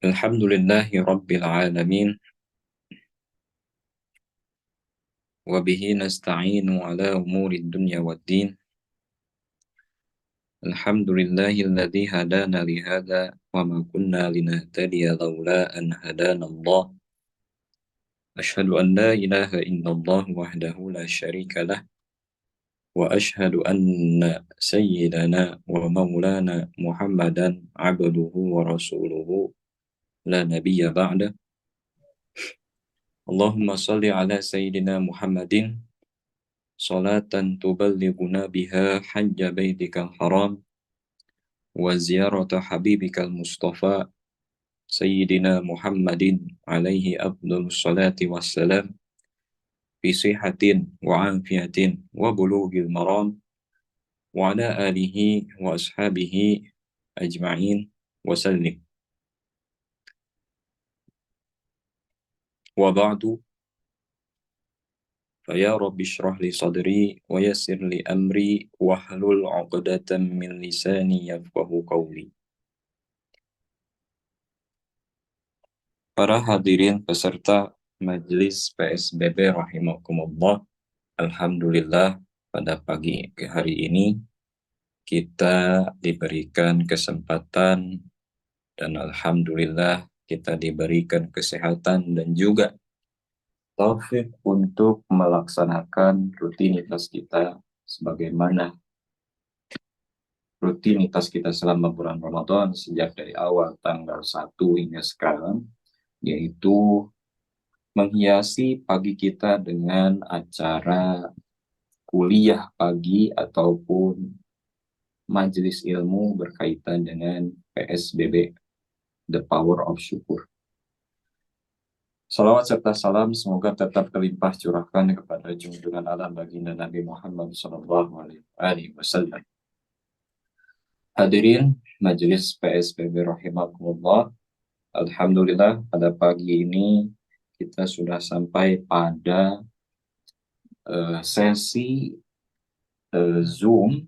Alhamdulillahi Rabbil Alamin wa bihi nasta'inu ala umuri dunya waddin. Alhamdulillahi alladhi hadana li hadha wa ma kunna linahtadiya lawla an hadana Allah. Ashhadu an la ilaha illallah wahdahu la syarika lah wa ashhadu anna sayyidana wa maulana Muhammadan abduhu wa rasuluhu la nabiyya ba'da. Allahumma salli ala sayyidina Muhammadin salatan tuballighuna biha hajja baitikal haram wa ziyarata habibikal mustafa sayyidina Muhammadin alaihi afdhalus salati wassalam fi sihatin wa afiyatin wa bulughil maram wa ala alihi wa ashabihi ajma'in wa sallim. Wa ba'du, faya rabbi shrah li sadri wa yassir li amri wahlul 'uqdatam min lisani yafqahu qawli. Para hadirin peserta majelis PSBB rahimakumullah, alhamdulillah pada pagi hari ini kita diberikan kesempatan dan alhamdulillah kita diberikan kesehatan dan juga taufik untuk melaksanakan rutinitas kita sebagaimana rutinitas kita selama bulan Ramadan sejak dari awal tanggal 1 hingga sekarang, yaitu menghiasi pagi kita dengan acara kuliah pagi ataupun majelis ilmu berkaitan dengan PSBB, The Power of Syukur. Salawat serta salam semoga tetap terlimpah curahkan kepada junjungan alam baginda Nabi Muhammad SAW. Hadirin majelis PSBB rahimakumullah, alhamdulillah pada pagi ini kita sudah sampai pada sesi Zoom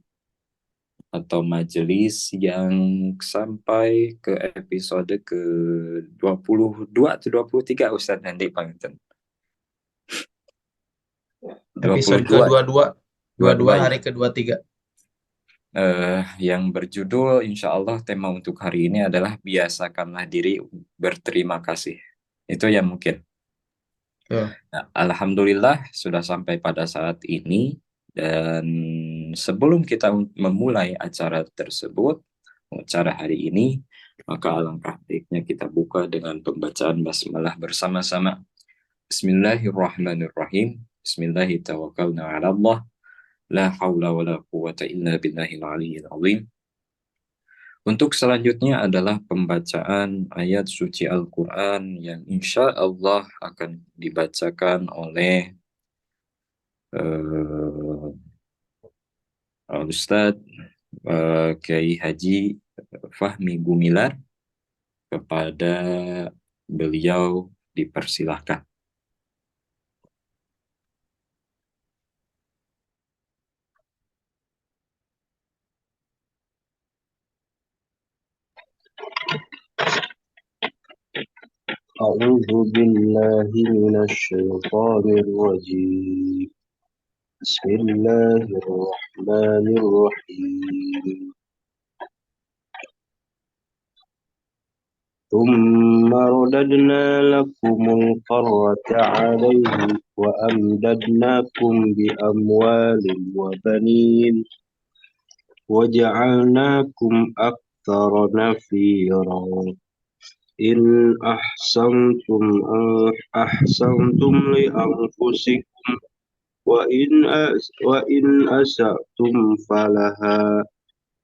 atau majelis yang sampai ke episode ke-22 atau 23 Ustaz nanti panggil. Episode ke-22 hari ke-23. Yang berjudul insya Allah tema untuk hari ini adalah biasakanlah diri berterima kasih. Itu yang mungkin. Nah, alhamdulillah sudah sampai pada saat ini, dan sebelum kita memulai acara tersebut, acara hari ini, maka alangkah baiknya kita buka dengan pembacaan basmalah bersama-sama. Bismillahirrahmanirrahim. Bismillahirrahmanirrahim. La haula wa la quwata illa billahil aliyyil azim. Untuk selanjutnya adalah pembacaan ayat suci Al-Quran yang insya Allah akan dibacakan oleh Ustadz Kiai Haji Fahmi Gumilar. Kepada beliau dipersilahkan. A'udzu billahi minasy syaithanir rajim. Bismillahirrahmanirrahim. Tsumma radadna lakumul qarrata 'alaihi wa amdadnakum bi amwalin wa banin wa ja'alnakum aktsara nafira. In ahsantum li anfusikum wa in asa'tum falaha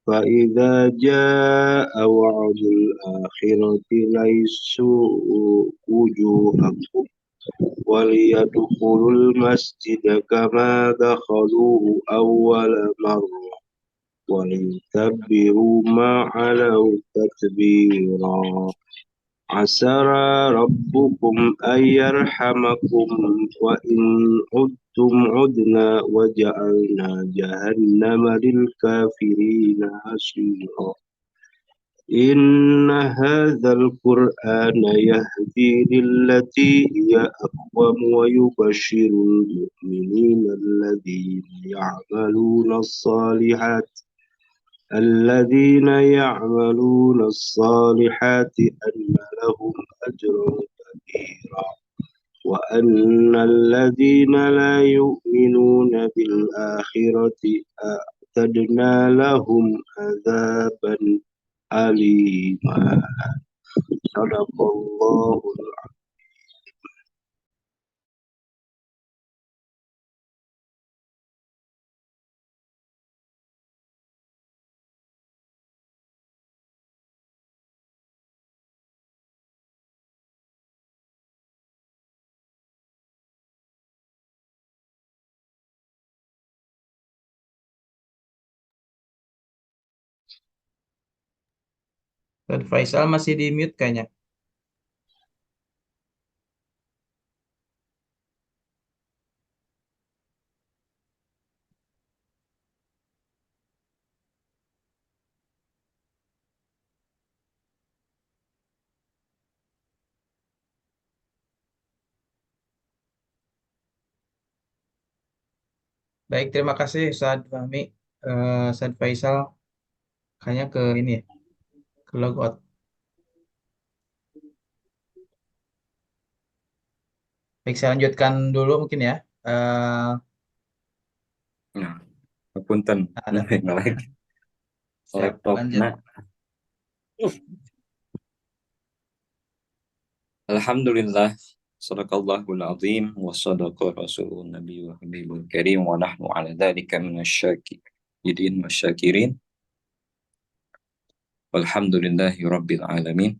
fa idza jaa wa'dul akhirati laysu wujuhakum waliyadkhulul masjida kama dakhaluhu awwala marrah waliyatabbiru ma 'alaw tatbira. Asara rabbukum ayyarhamakum wa in udtum udna wa ja'alna jahannama lil kafirina hasira. إن هذا القرآن يهدي للتي هي أقوم ويبشر المؤمنين الذين يعملون الصالحات أن لهم أجرا كبيرا وأن الذين لا يؤمنون بالآخرة أعتدنا لهم عذابا أليما. صدق الله العظيم. Dan Faisal masih di mute kayaknya. Baik, terima kasih Ustaz Fahmi. Ustaz Faisal kayaknya ke ini ya, ke logout. Baik, saya lanjutkan dulu mungkin ya. Nah, punten Ada. nge-lag Siap, lanjut. laptopna. Alhamdulillah, sadaqallahul azim wa sadaqa rasulun nabi wa habibul karim wa nahnu ala dhalika minasyakirin wa syakirin. Walhamdulillahi rabbil alamin.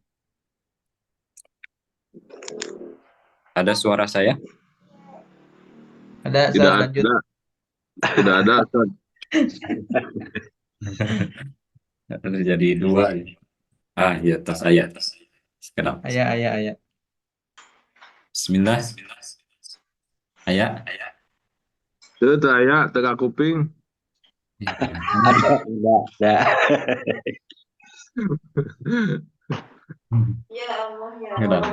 Ada suara saya? Ada, Ustaz, Tidak lanjut. ada. Tidak ada, Ustaz. Jadi dua. Ya, tas ayat. Sekarang. Ayat. Bismillah. Ayat. Itu saya tengah kuping. Ada. Ya Allah, ya Allah.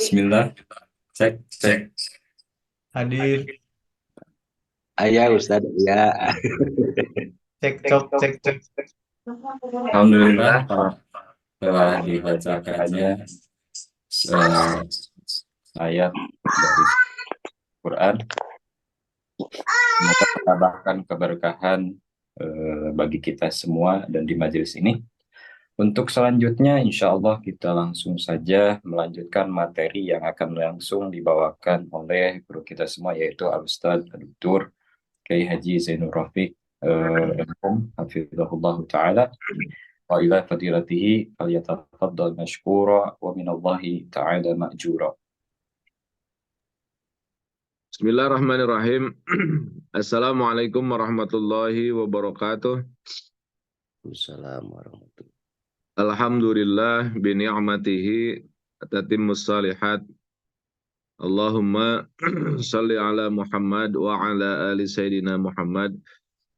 Bismillah. Cek. Hadir. Ayah Ustaz, ya. Cek. Alhamdulillah telah dibacakannya ayat dari Quran. Semoga menambahkan keberkahan bagi kita semua dan di majelis ini. Untuk selanjutnya, insya Allah kita langsung saja melanjutkan materi yang akan langsung dibawakan oleh guru kita semua, yaitu Al-Ustadz Dr. Kiai Haji Zainul Rafiq hafizahullah ta'ala wa ila fadilatihi falyatafaddal mashkura wa minallahi ta'ala ma'jura. Bismillahirrahmanirrahim. Assalamualaikum warahmatullahi wabarakatuh. Assalamualaikum warahmatullahi. Alhamdulillah bi ni'matihi tatimmus salihat. Allahumma salli ala Muhammad wa ala ali sayyidina Muhammad.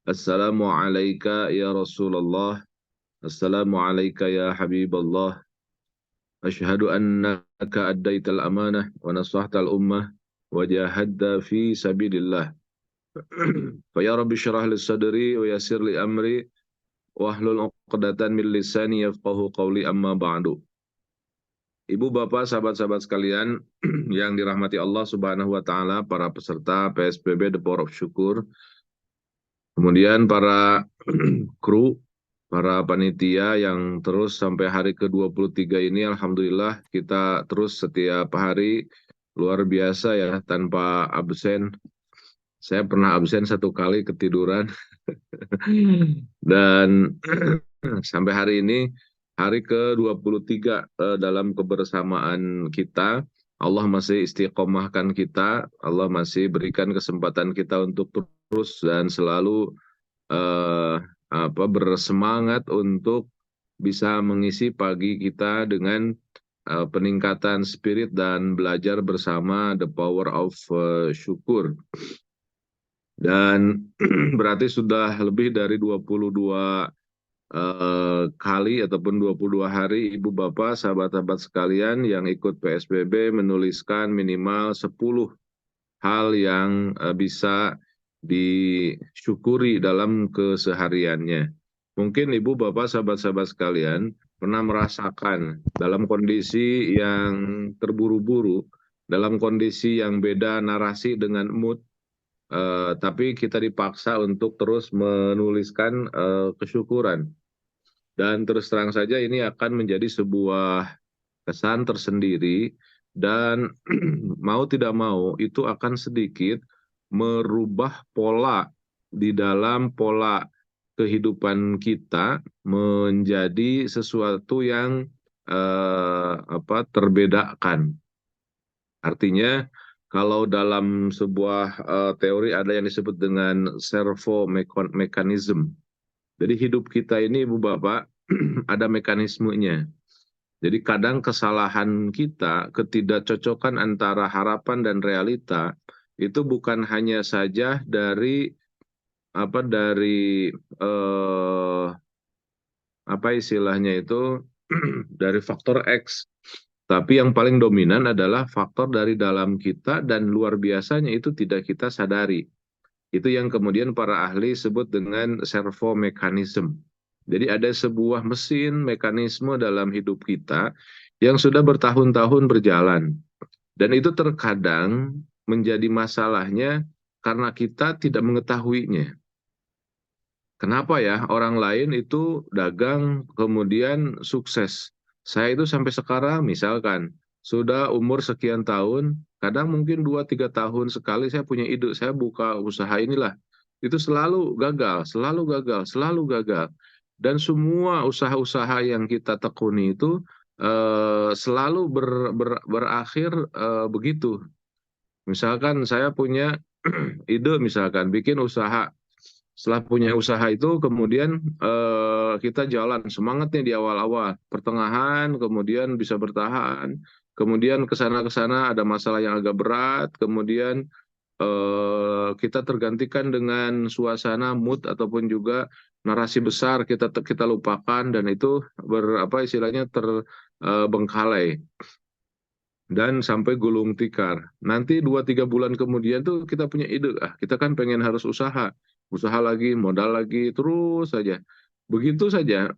Assalamu alayka ya Rasulullah. Assalamu alayka ya Habiballah. Ashhadu annaka addaital amanah wa nasahtal ummah wa jahadta fi sabilillah. Fa ya rabbi syrah li sadri wa yassir li amri wahlul 'uqdatan min lisani yafqahu qawli, amma ba'du. Ibu bapak sahabat-sahabat sekalian yang dirahmati Allah Subhanahu wa taala, para peserta PSBB The Power of Syukur, kemudian para kru, para panitia yang terus sampai hari ke-23 ini, alhamdulillah kita terus setiap hari luar biasa ya, tanpa absen. Saya pernah absen 1 kali ketiduran. Dan sampai hari ini, hari ke-23 dalam kebersamaan kita, Allah masih istiqomahkan kita, Allah masih berikan kesempatan kita untuk terus dan selalu bersemangat untuk bisa mengisi pagi kita dengan peningkatan spirit dan belajar bersama The Power of Syukur. Dan berarti sudah lebih dari 22 kali ataupun 22 hari Ibu Bapak, sahabat-sahabat sekalian yang ikut PSBB menuliskan minimal 10 hal yang bisa disyukuri dalam kesehariannya. Mungkin Ibu Bapak, sahabat-sahabat sekalian pernah merasakan dalam kondisi yang terburu-buru, dalam kondisi yang beda narasi dengan mood, tapi kita dipaksa untuk terus menuliskan kesyukuran. Dan terus terang saja ini akan menjadi sebuah kesan tersendiri dan mau tidak mau itu akan sedikit merubah pola di dalam pola kehidupan kita menjadi sesuatu yang terbedakan. Artinya kalau dalam sebuah teori ada yang disebut dengan servo mechanism. Jadi hidup kita ini Ibu Bapak ada mekanismenya. Jadi kadang kesalahan kita, ketidakcocokan antara harapan dan realita itu bukan hanya saja dari istilahnya itu dari faktor X. Tapi yang paling dominan adalah faktor dari dalam kita dan luar biasanya itu tidak kita sadari. Itu yang kemudian para ahli sebut dengan servo mechanism. Jadi ada sebuah mesin mekanisme dalam hidup kita yang sudah bertahun-tahun berjalan. Dan itu terkadang menjadi masalahnya karena kita tidak mengetahuinya. Kenapa ya orang lain itu dagang kemudian sukses? Saya itu sampai sekarang misalkan sudah umur sekian tahun, kadang mungkin 2-3 tahun sekali saya punya ide, saya buka usaha inilah. Itu selalu gagal, selalu gagal, selalu gagal. Dan semua usaha-usaha yang kita tekuni itu selalu berakhir begitu. Misalkan saya punya ide misalkan bikin usaha. Setelah punya usaha itu, kemudian kita jalan semangatnya di awal-awal, pertengahan, kemudian bisa bertahan, kemudian kesana-kesana ada masalah yang agak berat, kemudian kita tergantikan dengan suasana mood ataupun juga narasi besar kita lupakan dan itu istilahnya terbengkalai dan sampai gulung tikar. Nanti 2-3 bulan kemudian tuh kita punya ide, kita kan pengen harus usaha lagi, modal lagi, terus saja. Begitu saja,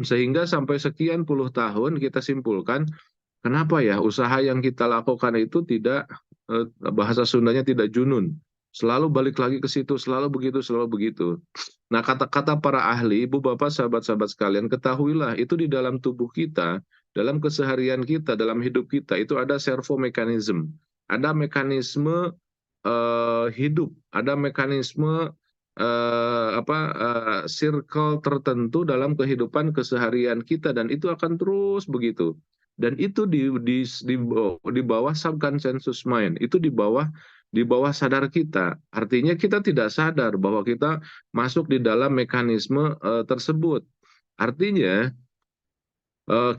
sehingga sampai sekian puluh tahun kita simpulkan, kenapa ya usaha yang kita lakukan itu tidak, bahasa Sundanya tidak junun. Selalu balik lagi ke situ, selalu begitu, selalu begitu. Nah, kata-kata para ahli, Ibu Bapak, sahabat-sahabat sekalian, ketahuilah itu di dalam tubuh kita, dalam keseharian kita, dalam hidup kita, itu ada servo mekanisme. Ada mekanisme hidup, ada mekanisme circle tertentu dalam kehidupan keseharian kita dan itu akan terus begitu. Dan itu di bawah subconscious mind, itu di bawah sadar kita. Artinya kita tidak sadar bahwa kita masuk di dalam mekanisme tersebut. Artinya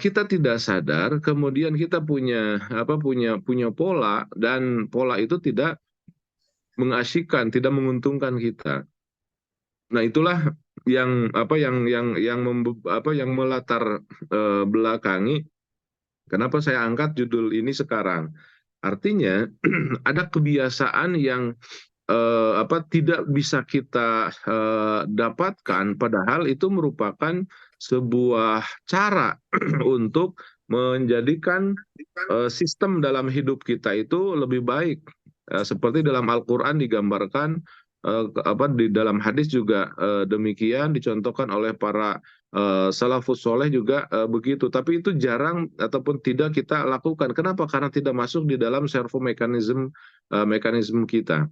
kita tidak sadar, kemudian kita punya pola dan pola itu tidak mengasyikkan, tidak menguntungkan kita. Nah, itulah yang melatar belakangi kenapa saya angkat judul ini sekarang. Artinya ada kebiasaan yang tidak bisa kita dapatkan, padahal itu merupakan sebuah cara untuk menjadikan sistem dalam hidup kita itu lebih baik. Seperti dalam Al-Quran digambarkan, di dalam hadis juga demikian, dicontohkan oleh para salafus soleh juga begitu. Tapi itu jarang ataupun tidak kita lakukan. Kenapa? Karena tidak masuk di dalam servo mekanisme kita.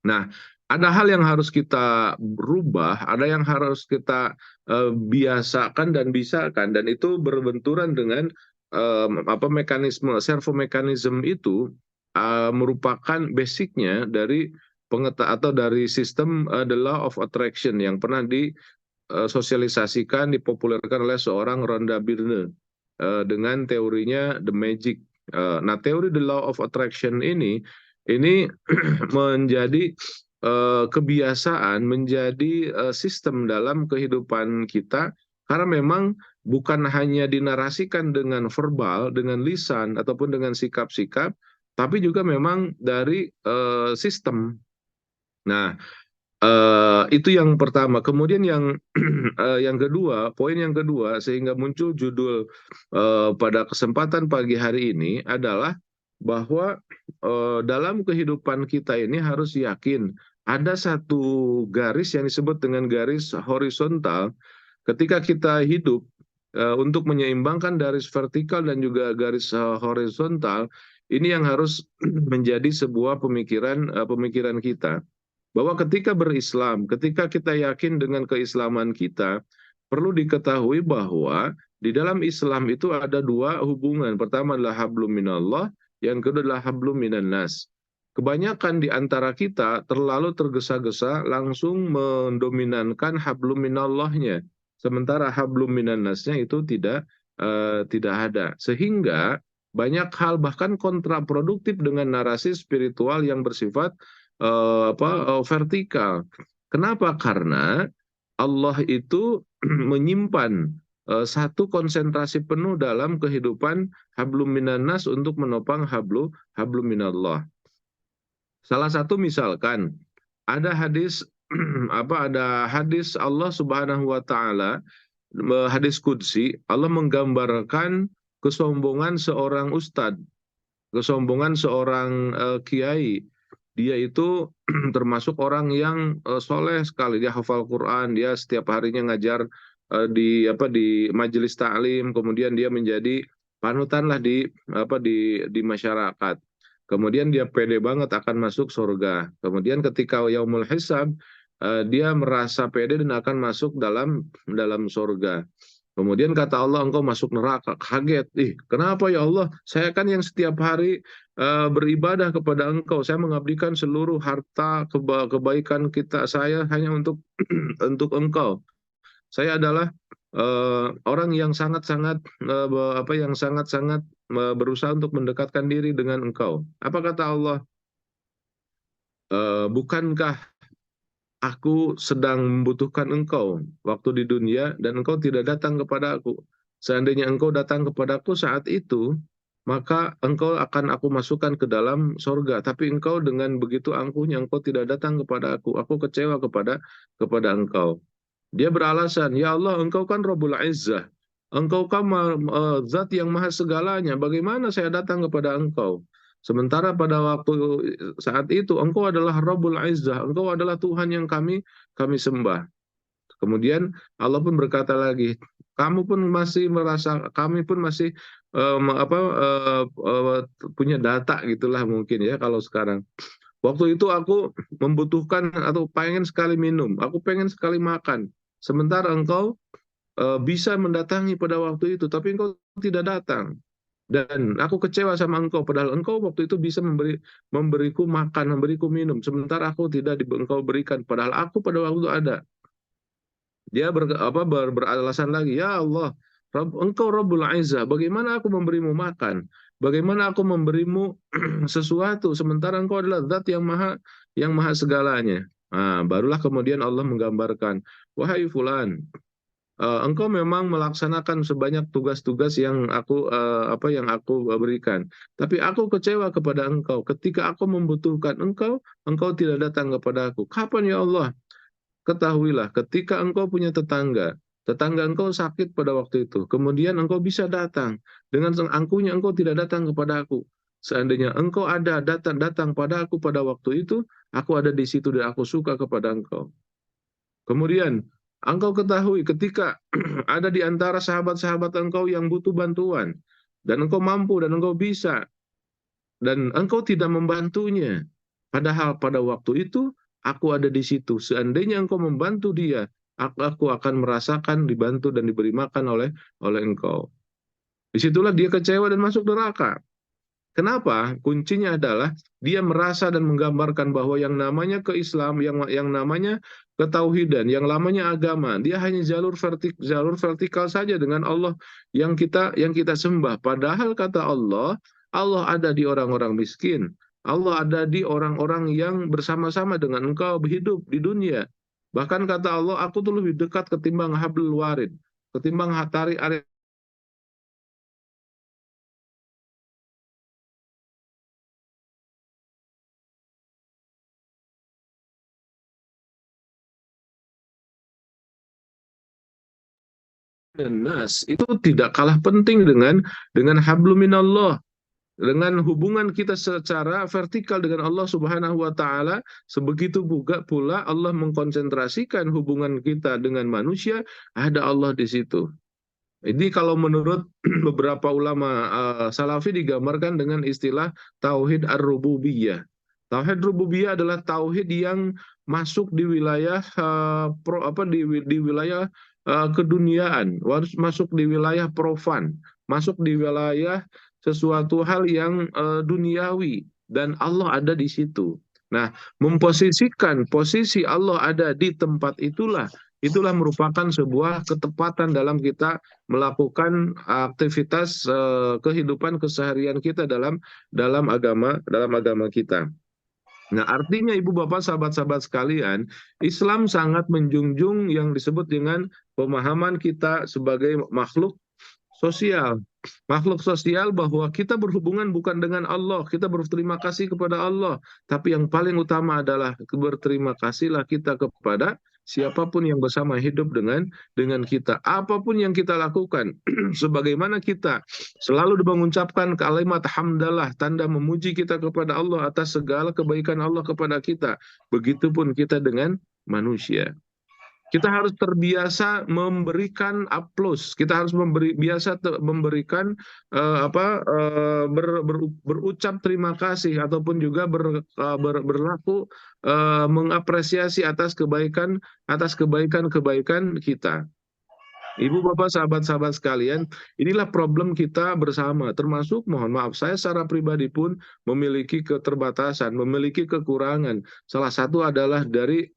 Nah, ada hal yang harus kita rubah, ada yang harus kita biasakan dan bisakan, dan itu berbenturan dengan mekanisme servo mekanisme itu merupakan basicnya dari dari sistem the law of attraction yang pernah disosialisasikan, dipopulerkan oleh seorang Rhonda Byrne dengan teorinya the magic. Nah, teori the law of attraction ini menjadi kebiasaan, menjadi sistem dalam kehidupan kita, karena memang bukan hanya dinarasikan dengan verbal, dengan lisan ataupun dengan sikap-sikap, tapi juga memang dari sistem. Nah, itu yang pertama. Kemudian yang yang kedua, poin yang kedua, sehingga muncul judul pada kesempatan pagi hari ini adalah bahwa dalam kehidupan kita ini harus yakin ada satu garis yang disebut dengan garis horizontal ketika kita hidup, untuk menyeimbangkan garis vertikal dan juga garis horizontal. Ini yang harus menjadi sebuah pemikiran kita, bahwa ketika berislam, ketika kita yakin dengan keislaman kita, perlu diketahui bahwa di dalam Islam itu ada dua hubungan. Pertama adalah hablum minallah, yang kedua adalah hablum minan nas. Kebanyakan di antara kita terlalu tergesa-gesa langsung mendominankan hablum minallahnya, sementara hablum minan nasnya itu tidak ada. Sehingga banyak hal bahkan kontraproduktif dengan narasi spiritual yang bersifat vertikal. Kenapa? Karena Allah itu menyimpan satu konsentrasi penuh dalam kehidupan hablum minan nas untuk menopang hablum minallah. Salah satu misalkan ada hadis ada hadis Allah Subhanahu wa taala, hadis qudsi, Allah menggambarkan kesombongan seorang ustadz, kesombongan seorang kiai. Dia itu termasuk orang yang soleh sekali, dia hafal Quran, dia setiap harinya ngajar di majelis ta'lim, kemudian dia menjadi panutan lah di masyarakat. Kemudian dia pede banget akan masuk surga. Kemudian ketika yaumul hisab, dia merasa pede dan akan masuk dalam surga. Kemudian kata Allah, engkau masuk neraka. Kaget. Kenapa ya Allah? Saya kan yang setiap hari beribadah kepada engkau. Saya mengabdikan seluruh harta kebaikan saya hanya untuk untuk engkau. Saya adalah orang yang sangat-sangat berusaha untuk mendekatkan diri dengan engkau. Apa kata Allah? Bukankah aku sedang membutuhkan engkau waktu di dunia dan engkau tidak datang kepada aku. Seandainya engkau datang kepadaku saat itu, maka engkau akan aku masukkan ke dalam sorga. Tapi engkau dengan begitu angkuhnya, engkau tidak datang kepada aku. Aku kecewa kepada engkau. Dia beralasan, ya Allah, engkau kan Rabbul Izzah. Engkau kan zat yang maha segalanya. Bagaimana saya datang kepada engkau? Sementara pada waktu saat itu engkau adalah Rabbul Izzah, engkau adalah Tuhan yang kami sembah. Kemudian Allah pun berkata lagi, kami pun masih punya data gitulah mungkin ya kalau sekarang. Waktu itu aku membutuhkan atau pengen sekali minum, aku pengen sekali makan. Sementara engkau bisa mendatangi pada waktu itu, tapi engkau tidak datang. Dan aku kecewa sama engkau, padahal engkau waktu itu bisa memberiku makan, memberiku minum, sementara aku tidak engkau berikan, padahal aku pada waktu itu ada. Dia beralasan lagi, ya Allah, engkau Rabbul Izzah, bagaimana aku memberimu makan, bagaimana aku memberimu sesuatu, sementara engkau adalah zat yang maha segalanya. Nah, barulah kemudian Allah menggambarkan, wahai fulan, engkau memang melaksanakan sebanyak tugas-tugas yang aku berikan. Tapi aku kecewa kepada engkau. Ketika aku membutuhkan engkau, engkau tidak datang kepada aku. Kapan ya Allah? Ketahuilah, ketika engkau punya tetangga engkau sakit pada waktu itu, kemudian engkau bisa datang. Dengan angkuhnya engkau tidak datang kepada aku. Seandainya engkau datang pada aku pada waktu itu, aku ada di situ dan aku suka kepada engkau. Kemudian engkau ketahui ketika ada di antara sahabat-sahabat engkau yang butuh bantuan, dan engkau mampu dan engkau bisa, dan engkau tidak membantunya. Padahal pada waktu itu, aku ada di situ. Seandainya engkau membantu dia, aku akan merasakan dibantu dan diberi makan oleh engkau. Disitulah dia kecewa dan masuk neraka. Kenapa? Kuncinya adalah dia merasa dan menggambarkan bahwa yang namanya keislam, yang namanya ketauhidan, yang namanya agama, dia hanya jalur vertikal saja dengan Allah yang kita sembah. Padahal kata Allah ada di orang-orang miskin, Allah ada di orang-orang yang bersama-sama dengan engkau hidup di dunia. Bahkan kata Allah, aku tuh lebih dekat ketimbang hablul warid, ketimbang hatari ari dan nas. Itu tidak kalah penting dengan hablum minallah, dengan hubungan kita secara vertikal dengan Allah Subhanahu wa taala. Sebegitu juga pula Allah mengkonsentrasikan hubungan kita dengan manusia, ada Allah di situ. Ini kalau menurut beberapa ulama Salafi digambarkan dengan istilah tauhid ar-rububiyah. Tauhid rububiyah adalah tauhid yang masuk di wilayah di wilayah keduniaan, harus masuk di wilayah profan, masuk di wilayah sesuatu hal yang duniawi, dan Allah ada di situ. Nah, memposisikan posisi Allah ada di tempat itulah merupakan sebuah ketepatan dalam kita melakukan aktivitas kehidupan keseharian kita dalam agama kita. Nah, artinya ibu bapak sahabat-sahabat sekalian, Islam sangat menjunjung yang disebut dengan pemahaman kita sebagai makhluk sosial. Makhluk sosial, bahwa kita berhubungan bukan dengan Allah, kita berterima kasih kepada Allah, tapi yang paling utama adalah berterima kasihlah kita kepada siapapun yang bersama hidup dengan kita. Apapun yang kita lakukan, sebagaimana kita selalu mengucapkan kalimat hamdalah, tanda memuji kita kepada Allah atas segala kebaikan Allah kepada kita, begitupun kita dengan manusia. Kita harus terbiasa memberikan aplaus. Kita harus memberikan berucap terima kasih, ataupun juga berlaku mengapresiasi atas kebaikan kita. Ibu bapak sahabat-sahabat sekalian, inilah problem kita bersama, termasuk mohon maaf saya secara pribadi pun memiliki keterbatasan, memiliki kekurangan. Salah satu adalah dari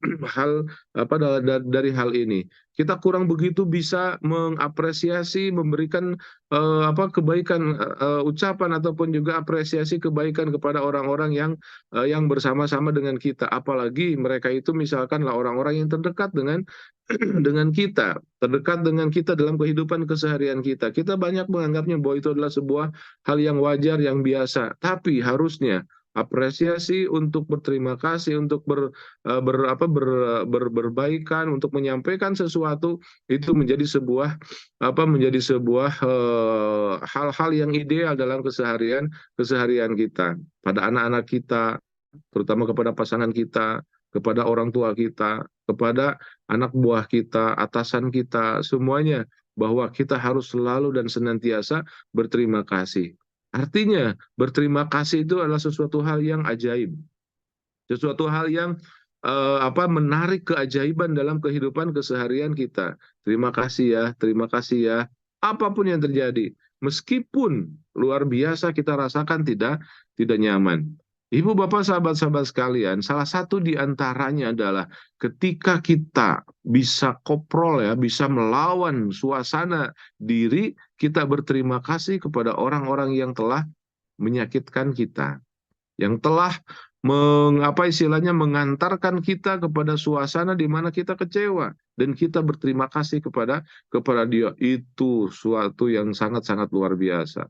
dari hal ini. Kita kurang begitu bisa mengapresiasi, memberikan kebaikan, ucapan ataupun juga apresiasi kebaikan kepada orang-orang yang bersama-sama dengan kita. Apalagi mereka itu misalkanlah orang-orang yang terdekat dengan kita, terdekat dengan kita dalam kehidupan keseharian kita. Kita banyak menganggapnya bahwa itu adalah sebuah hal yang wajar, yang biasa. Tapi harusnya apresiasi, untuk berterima kasih, untuk berbaikan, untuk menyampaikan sesuatu, itu menjadi sebuah hal-hal yang ideal dalam keseharian kita, pada anak-anak kita, terutama kepada pasangan kita, kepada orang tua kita, kepada anak buah kita, atasan kita, semuanya, bahwa kita harus selalu dan senantiasa berterima kasih. Artinya, berterima kasih itu adalah sesuatu hal yang ajaib, sesuatu hal yang menarik keajaiban dalam kehidupan keseharian kita. Terima kasih ya, terima kasih ya. Apapun yang terjadi, meskipun luar biasa kita rasakan tidak nyaman. Ibu bapak sahabat-sahabat sekalian, salah satu di antaranya adalah ketika kita bisa koprol ya, bisa melawan suasana diri, kita berterima kasih kepada orang-orang yang telah menyakitkan kita, yang telah mengantarkan kita kepada suasana di mana kita kecewa, dan kita berterima kasih kepada dia. Itu suatu yang sangat-sangat luar biasa.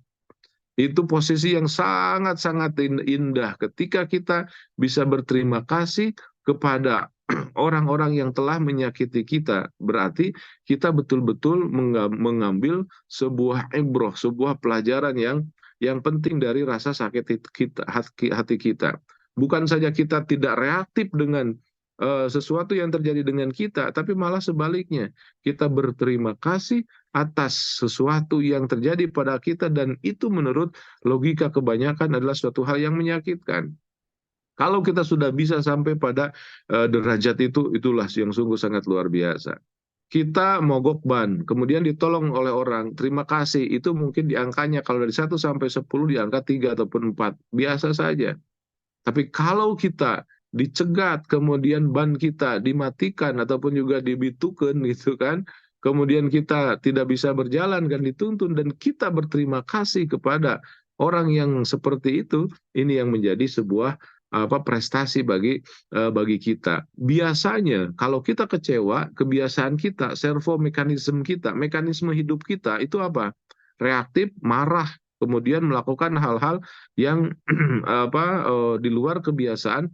Itu posisi yang sangat-sangat indah ketika kita bisa berterima kasih kepada orang-orang yang telah menyakiti kita. Berarti kita betul-betul mengambil sebuah ibroh, sebuah pelajaran yang penting dari rasa sakit hati kita. Bukan saja kita tidak reaktif dengan sesuatu yang terjadi dengan kita, tapi malah sebaliknya, kita berterima kasih atas sesuatu yang terjadi pada kita, dan itu menurut logika kebanyakan adalah suatu hal yang menyakitkan. Kalau kita sudah bisa sampai pada derajat itu, itulah yang sungguh sangat luar biasa. Kita mogok ban, kemudian ditolong oleh orang, terima kasih, itu mungkin di angkanya kalau dari 1 sampai 10 di angka 3 ataupun 4, biasa saja. Tapi kalau kita dicegat, kemudian ban kita dimatikan ataupun juga dibitukan gitu kan, kemudian kita tidak bisa berjalan kan, dituntun, dan kita berterima kasih kepada orang yang seperti itu, ini yang menjadi sebuah prestasi bagi kita. Biasanya kalau kita kecewa, kebiasaan kita, servo mekanisme hidup kita itu apa? Reaktif, marah, kemudian melakukan hal-hal yang di luar kebiasaan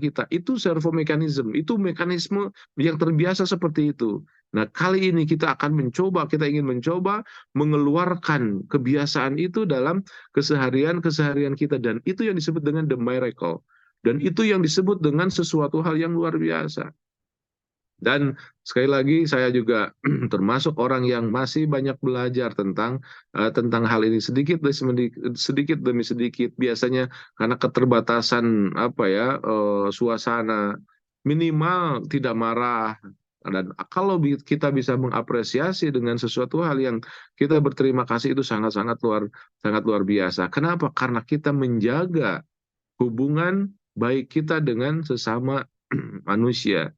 kita. Itu servo mekanisme, itu mekanisme yang terbiasa seperti itu. Nah, kali ini kita ingin mencoba mengeluarkan kebiasaan itu dalam keseharian kita, dan itu yang disebut dengan the miracle, dan itu yang disebut dengan sesuatu hal yang luar biasa. Dan sekali lagi saya juga termasuk orang yang masih banyak belajar tentang hal ini sedikit demi sedikit. Biasanya karena keterbatasan suasana, minimal tidak marah. Dan kalau kita bisa mengapresiasi dengan sesuatu hal yang kita berterima kasih, itu sangat luar biasa. Kenapa? Karena kita menjaga hubungan baik kita dengan sesama manusia.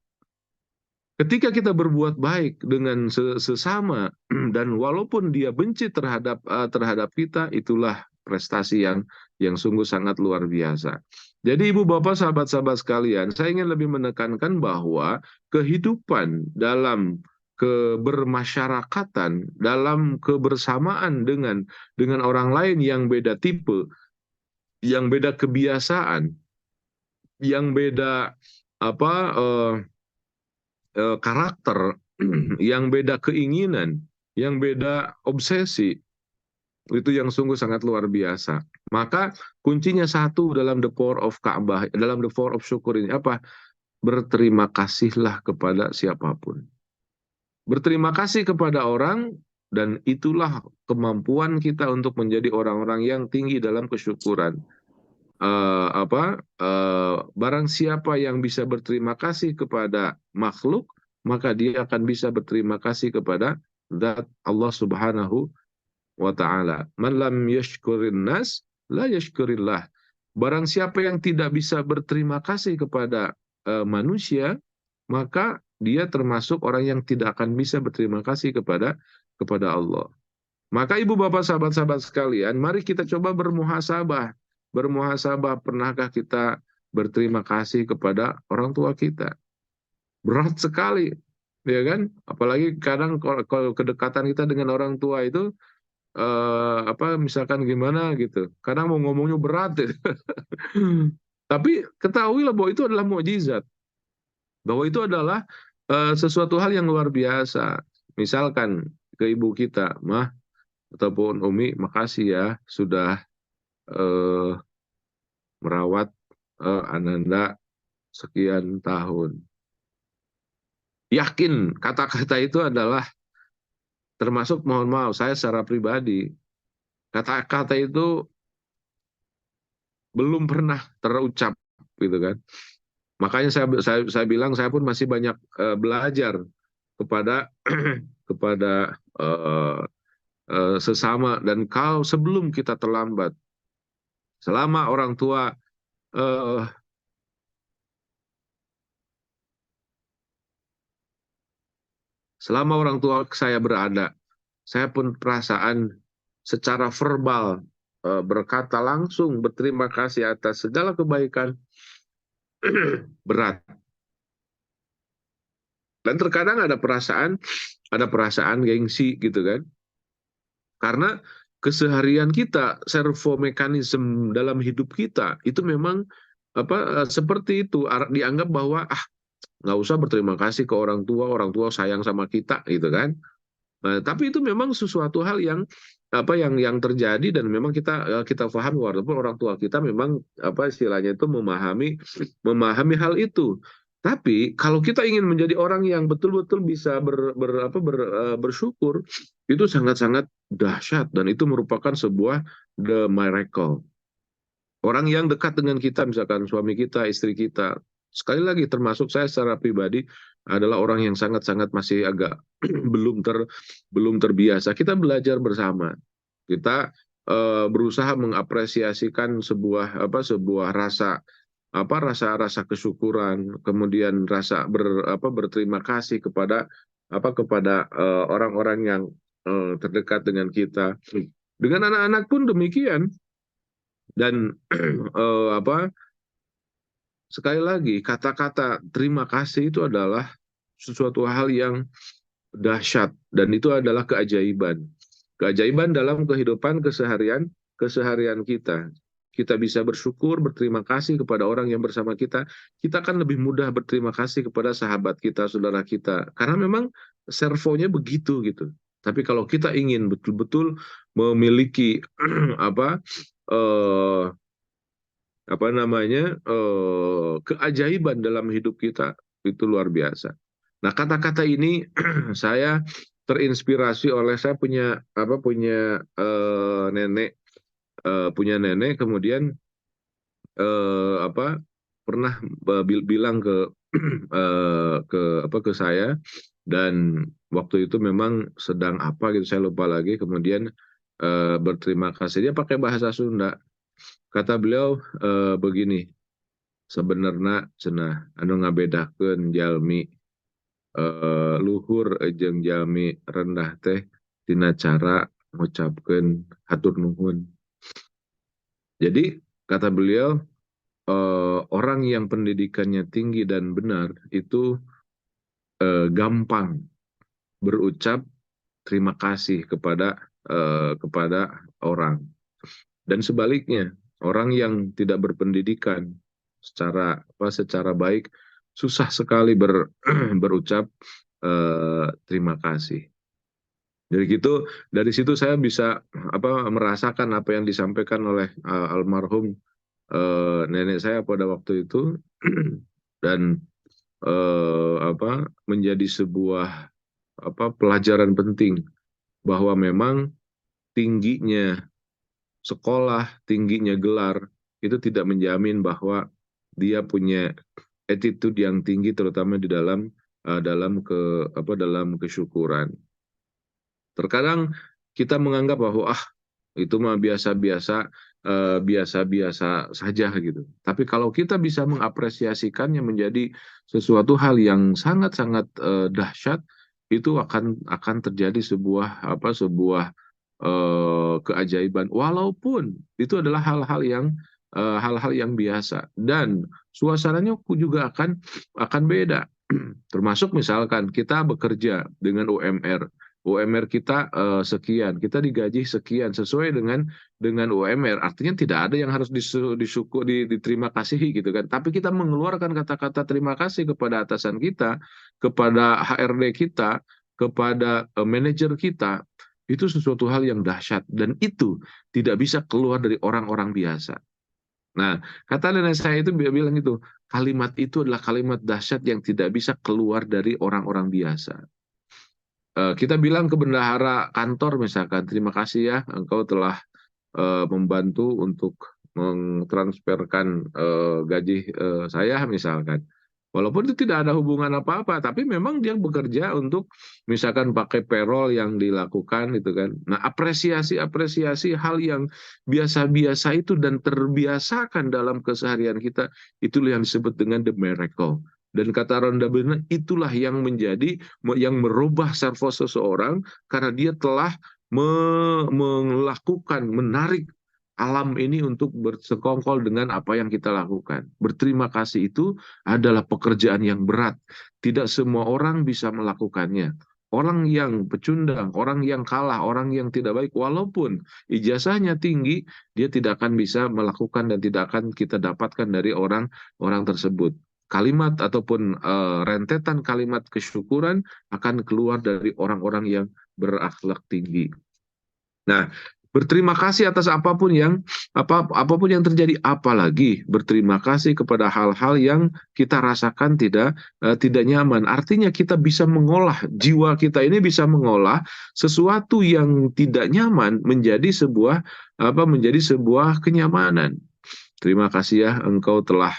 Ketika kita berbuat baik dengan sesama dan walaupun dia benci terhadap kita, itulah prestasi yang sungguh sangat luar biasa. Jadi ibu bapak, sahabat-sahabat sekalian, saya ingin lebih menekankan bahwa kehidupan dalam kebermasyarakatan, dalam kebersamaan dengan orang lain yang beda tipe, yang beda kebiasaan, yang beda karakter, yang beda keinginan, yang beda obsesi, itu yang sungguh sangat luar biasa. Maka kuncinya satu dalam the power of Ka'bah, dalam the power of syukur ini apa? Berterima kasihlah kepada siapapun. Berterima kasih kepada orang, dan itulah kemampuan kita untuk menjadi orang-orang yang tinggi dalam kesyukuran. Barang siapa yang bisa berterima kasih kepada makhluk, maka dia akan bisa berterima kasih kepada zat Allah Subhanahu wa ta'ala. Man lam yashkurin nas la yashkurillah. Barang siapa yang tidak bisa berterima kasih kepada manusia, maka dia termasuk orang yang tidak akan bisa berterima kasih kepada Allah. Maka ibu bapak, sahabat-sahabat sekalian, mari kita coba bermuhasabah. Pernahkah kita berterima kasih kepada orang tua kita? Berat sekali, ya kan? Apalagi kadang kalau kedekatan kita dengan orang tua itu misalkan gimana gitu. Kadang mau ngomongnya berat gitu. Tapi ketahuilah bahwa itu adalah mukjizat. Bahwa itu adalah sesuatu hal yang luar biasa. Misalkan ke ibu kita, Mah ataupun Umi, makasih ya sudah merawat Ananda sekian tahun. Yakin kata-kata itu adalah termasuk, mohon maaf, saya secara pribadi, kata-kata itu belum pernah terucap, gitu kan. Makanya saya bilang saya pun masih banyak belajar kepada sesama, dan kalau sebelum kita terlambat, selama orang tua saya berada, saya pun perasaan secara verbal berkata langsung berterima kasih atas segala kebaikan berat. Dan terkadang ada perasaan gengsi gitu kan. Karena keseharian kita, servo mekanisme dalam hidup kita itu memang seperti itu, dianggap bahwa nggak usah berterima kasih ke orang tua sayang sama kita gitu kan. Tapi itu memang sesuatu hal yang terjadi, dan memang kita pahami walaupun orang tua kita memang istilahnya itu memahami hal itu. Tapi kalau kita ingin menjadi orang yang betul-betul bisa bersyukur, itu sangat-sangat dahsyat, dan itu merupakan sebuah the miracle. Orang yang dekat dengan kita, misalkan suami kita, istri kita, sekali lagi termasuk saya secara pribadi adalah orang yang sangat-sangat masih agak belum terbiasa. Kita belajar bersama. Kita berusaha mengapresiasikan sebuah rasa kesyukuran, kemudian rasa berterima kasih kepada orang-orang yang terdekat dengan kita. Dengan anak-anak pun demikian. Dan apa? Sekali lagi, kata-kata terima kasih itu adalah sesuatu hal yang dahsyat dan itu adalah keajaiban. Keajaiban dalam kehidupan keseharian kita. Kita bisa bersyukur, berterima kasih kepada orang yang bersama kita. Kita akan lebih mudah berterima kasih kepada sahabat kita, saudara kita. Karena memang servonya begitu gitu. Tapi kalau kita ingin betul-betul memiliki apa eh, apa namanya keajaiban dalam hidup kita itu luar biasa. Nah, kata-kata ini saya terinspirasi oleh saya nenek punya nenek kemudian apa pernah bilang ke ke saya dan waktu itu memang sedang apa gitu saya lupa lagi kemudian berterima kasih dia pakai bahasa Sunda. Kata beliau begini, sebenarnya cenah anu ngabedakeun jalmi luhur jeung jalmi rendah teh tina cara ngucapkeun hatur nuhun. Jadi kata beliau orang yang pendidikannya tinggi dan benar itu gampang berucap terima kasih kepada orang. Dan sebaliknya, orang yang tidak berpendidikan secara baik susah sekali berucap terima kasih. Jadi gitu, dari situ saya bisa merasakan apa yang disampaikan oleh almarhum nenek saya pada waktu itu dan menjadi sebuah pelajaran penting bahwa memang tingginya sekolah, tingginya gelar itu tidak menjamin bahwa dia punya attitude yang tinggi terutama di dalam kesyukuran. Terkadang kita menganggap bahwa itu mah biasa-biasa saja gitu. Tapi kalau kita bisa mengapresiasikannya menjadi sesuatu hal yang sangat-sangat dahsyat, itu akan terjadi sebuah keajaiban. Walaupun itu adalah hal-hal yang biasa dan suasananya juga akan beda. Termasuk misalkan kita bekerja dengan UMR. UMR kita sekian, kita digaji sekian sesuai dengan UMR. Artinya tidak ada yang harus diterima kasihi gitu kan. Tapi kita mengeluarkan kata-kata terima kasih kepada atasan kita, kepada HRD kita, kepada manajer kita, itu sesuatu hal yang dahsyat dan itu tidak bisa keluar dari orang-orang biasa. Nah, kata nenek saya itu bilang itu, kalimat itu adalah kalimat dahsyat yang tidak bisa keluar dari orang-orang biasa. Kita bilang ke bendahara kantor misalkan, terima kasih ya, engkau telah membantu untuk mentransferkan gaji saya misalkan. Walaupun itu tidak ada hubungan apa-apa, tapi memang dia bekerja untuk misalkan pakai payroll yang dilakukan gitu kan. Nah, apresiasi hal yang biasa-biasa itu dan terbiasakan dalam keseharian kita, itulah yang disebut dengan the miracle. Dan kata Ronda Bena, itulah yang merubah servo seseorang karena dia telah menarik alam ini untuk bersekongkol dengan apa yang kita lakukan. Berterima kasih itu adalah pekerjaan yang berat. Tidak semua orang bisa melakukannya. Orang yang pecundang, orang yang kalah, orang yang tidak baik, walaupun ijazahnya tinggi, dia tidak akan bisa melakukan dan tidak akan kita dapatkan dari orang tersebut. Kalimat ataupun rentetan kalimat kesyukuran akan keluar dari orang-orang yang berakhlak tinggi. Nah, berterima kasih atas apapun yang terjadi, apalagi berterima kasih kepada hal-hal yang kita rasakan tidak nyaman. Artinya kita bisa mengolah, jiwa kita ini bisa mengolah sesuatu yang tidak nyaman menjadi sebuah kenyamanan. Terima kasih ya, engkau telah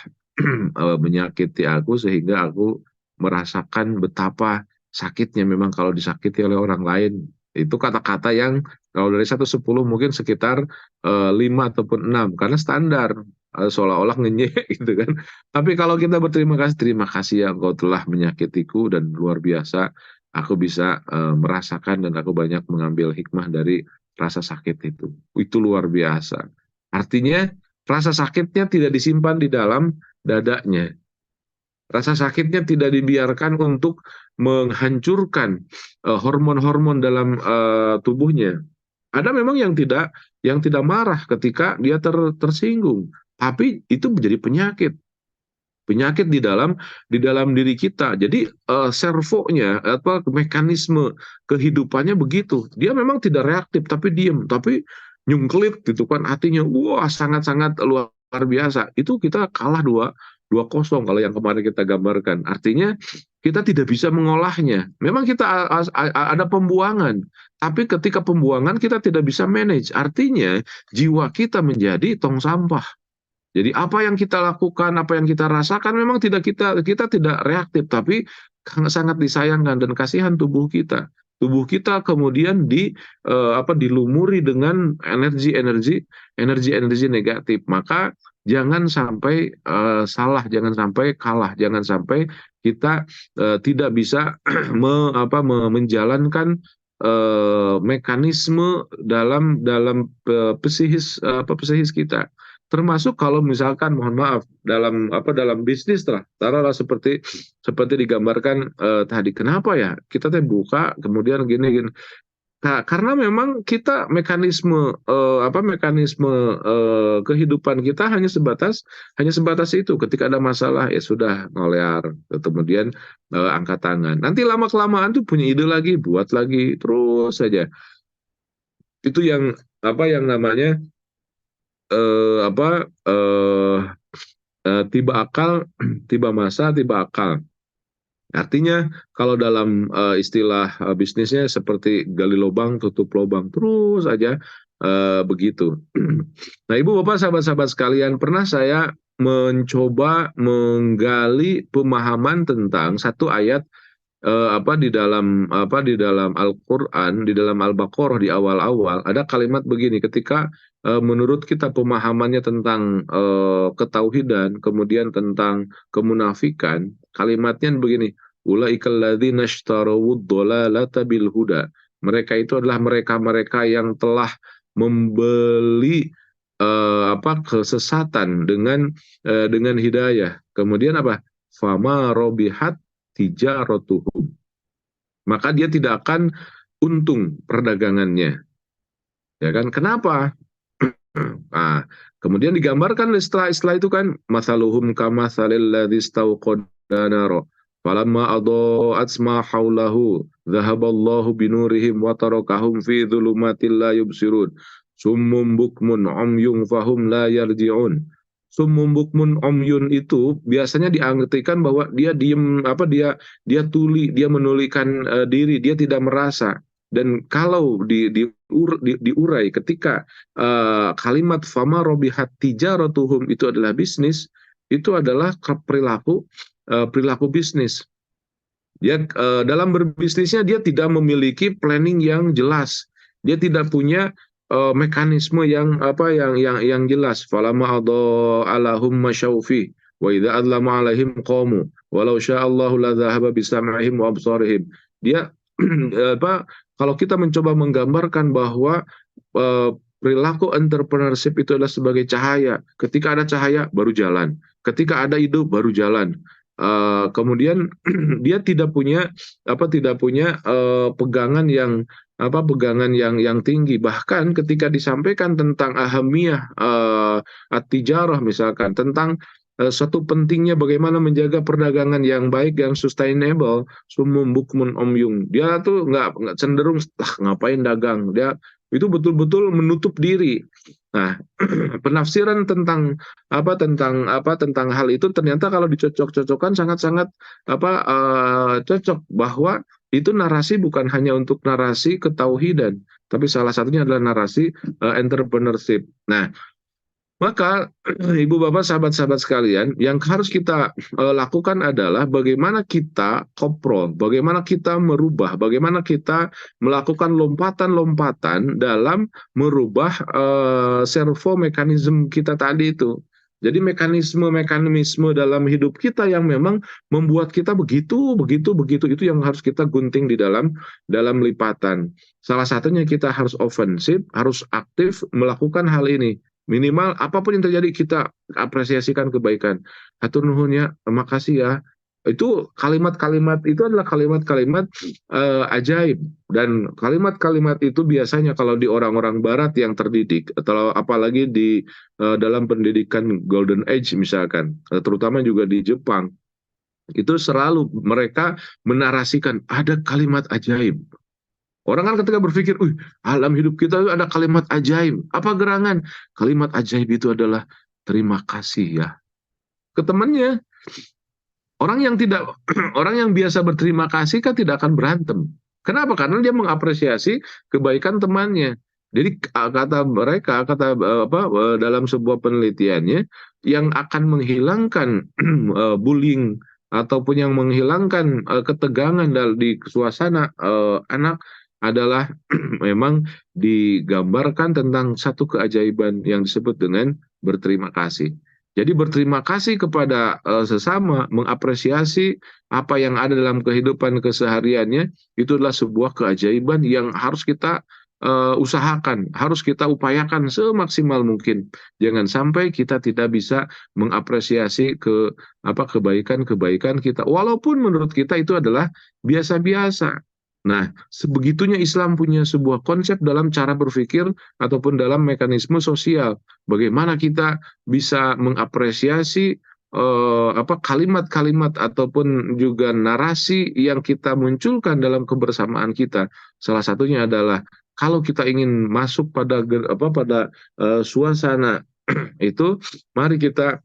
menyakiti aku sehingga aku merasakan betapa sakitnya memang kalau disakiti oleh orang lain. Itu kata-kata yang kalau dari 1 ke 10 mungkin sekitar 5 ataupun 6 karena standar seolah-olah ngenyek gitu kan. Tapi kalau kita berterima kasih, terima kasih ya engkau telah menyakitiku dan luar biasa aku bisa merasakan dan aku banyak mengambil hikmah dari rasa sakit itu. Itu luar biasa. Artinya rasa sakitnya tidak disimpan di dalam dadanya. Rasa sakitnya tidak dibiarkan untuk menghancurkan hormon-hormon dalam tubuhnya. Ada memang yang tidak marah ketika dia tersinggung, tapi itu menjadi penyakit di dalam diri kita. Jadi servonya atau mekanisme kehidupannya begitu. Dia memang tidak reaktif tapi diem, tapi nyungklit gitu kan, hatinya wah sangat-sangat luar biasa. Itu kita kalah 2-0 kalau yang kemarin kita gambarkan. Artinya kita tidak bisa mengolahnya. Memang kita ada pembuangan, tapi ketika pembuangan kita tidak bisa manage. Artinya jiwa kita menjadi tong sampah. Jadi apa yang kita lakukan, apa yang kita rasakan memang kita tidak reaktif, tapi sangat disayangkan dan kasihan tubuh kita. Tubuh kita kemudian dilumuri dengan energi negatif. Maka jangan sampai salah, jangan sampai kalah, jangan sampai kita tidak bisa menjalankan mekanisme dalam psikis kita. Termasuk kalau misalkan mohon maaf dalam bisnis lah, taruhlah seperti digambarkan tadi. Kenapa ya kita buka kemudian gini. Karena memang kita mekanisme kehidupan kita hanya sebatas itu. Ketika ada masalah ya sudah ngolear, kemudian angkat tangan. Nanti lama kelamaan tuh punya ide lagi, buat lagi terus saja. Itu yang namanya tiba akal, tiba masa, tiba akal. Artinya kalau dalam istilah bisnisnya seperti gali lubang, tutup lubang, terus aja begitu. Nah, Ibu Bapak, sahabat-sahabat sekalian, pernah saya mencoba menggali pemahaman tentang satu ayat di dalam Al-Qur'an, di dalam Al-Baqarah di awal-awal ada kalimat begini. Ketika menurut kita pemahamannya tentang ketauhidan, kemudian tentang kemunafikan, kalimatnya begini, ulaikal ladzina ishtarawud dhalalata bil huda. Mereka itu adalah mereka-mereka yang telah membeli kesesatan dengan hidayah. Kemudian apa? Fama robihat tijaratuhum. Maka dia tidak akan untung perdagangannya. Ya kan? Kenapa? Nah, kemudian digambarkan istilah itu kan, masaluhum kamatsalil ladzi istauqada nara falamma adaa'at ma haulahu dhahaballahu binurihim wa tarakahum fi dhulumatil la yubsirun summum bukmun umyun fahum la yarji'un. Summum bukmun umyun itu biasanya diartikan bahwa dia diem, dia tuli, dia menulikan diri, dia tidak merasa. Dan kalau diurai ketika kalimat fama robihat tijaratuhum itu adalah bisnis, itu adalah perilaku bisnis. Dia dalam berbisnisnya dia tidak memiliki planning yang jelas. Dia tidak punya mekanisme yang jelas. Falama alahum masyaufi wa idza adlama alaihim qamu walau sya'allahu la dhahaba bisam'ihim wa absarihim. Dia kalau kita mencoba menggambarkan bahwa perilaku entrepreneurship itu adalah sebagai cahaya. Ketika ada cahaya baru jalan. Ketika ada ide baru jalan. Kemudian dia tidak punya pegangan yang tinggi. Bahkan ketika disampaikan tentang ahamiyah at-tijarah misalkan, tentang satu pentingnya bagaimana menjaga perdagangan yang baik, yang sustainable, summum bukmun umyun. Dia tuh nggak cenderung ngapain dagang. Dia itu betul-betul menutup diri. Nah, penafsiran tentang hal itu ternyata kalau dicocok-cocokkan sangat-sangat cocok, bahwa itu narasi bukan hanya untuk narasi ketauhidan, tapi salah satunya adalah narasi entrepreneurship. Nah, maka Ibu Bapak, sahabat-sahabat sekalian, yang harus kita lakukan adalah bagaimana kita koprol, bagaimana kita merubah, bagaimana kita melakukan lompatan-lompatan dalam merubah servo mekanisme kita tadi itu. Jadi mekanisme dalam hidup kita yang memang membuat kita begitu, begitu, begitu, itu yang harus kita gunting di dalam lipatan. Salah satunya kita harus ofensif, harus aktif melakukan hal ini. Minimal apapun yang terjadi kita apresiasikan kebaikan. Hatur nuhun ya, makasih ya. Itu kalimat-kalimat itu adalah kalimat-kalimat ajaib, dan kalimat-kalimat itu biasanya kalau di orang-orang barat yang terdidik, atau apalagi di dalam pendidikan Golden Age misalkan, terutama juga di Jepang, itu selalu mereka menarasikan ada kalimat ajaib. Orang kan ketika berpikir, alam hidup kita itu ada kalimat ajaib. Apa gerangan? Kalimat ajaib itu adalah terima kasih ya. Ke temannya, orang yang tidak orang yang biasa berterima kasih kan tidak akan berantem. Kenapa? Karena dia mengapresiasi kebaikan temannya. Jadi kata mereka, dalam sebuah penelitiannya, yang akan menghilangkan bullying ataupun yang menghilangkan ketegangan di suasana anak adalah memang digambarkan tentang satu keajaiban yang disebut dengan berterima kasih. Jadi berterima kasih kepada sesama, mengapresiasi apa yang ada dalam kehidupan kesehariannya, itu adalah sebuah keajaiban yang harus kita usahakan, harus kita upayakan semaksimal mungkin. Jangan sampai kita tidak bisa mengapresiasi kebaikan-kebaikan kita, walaupun menurut kita itu adalah biasa-biasa. Nah, sebegitunya Islam punya sebuah konsep dalam cara berpikir ataupun dalam mekanisme sosial. Bagaimana kita bisa mengapresiasi kalimat-kalimat ataupun juga narasi yang kita munculkan dalam kebersamaan kita. Salah satunya adalah kalau kita ingin masuk pada suasana itu, mari kita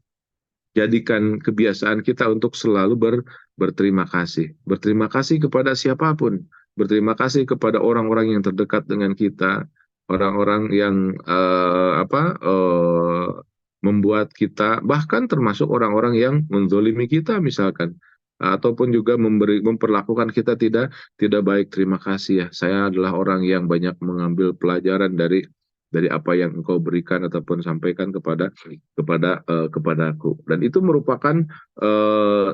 jadikan kebiasaan kita untuk selalu berterima kasih. Berterima kasih kepada siapapun. Berterima kasih kepada orang-orang yang terdekat dengan kita, orang-orang yang membuat kita, bahkan termasuk orang-orang yang menzolimi kita misalkan, ataupun juga memperlakukan kita tidak baik. Terima kasih ya, saya adalah orang yang banyak mengambil pelajaran dari apa yang engkau berikan ataupun sampaikan kepadaku. Dan itu merupakan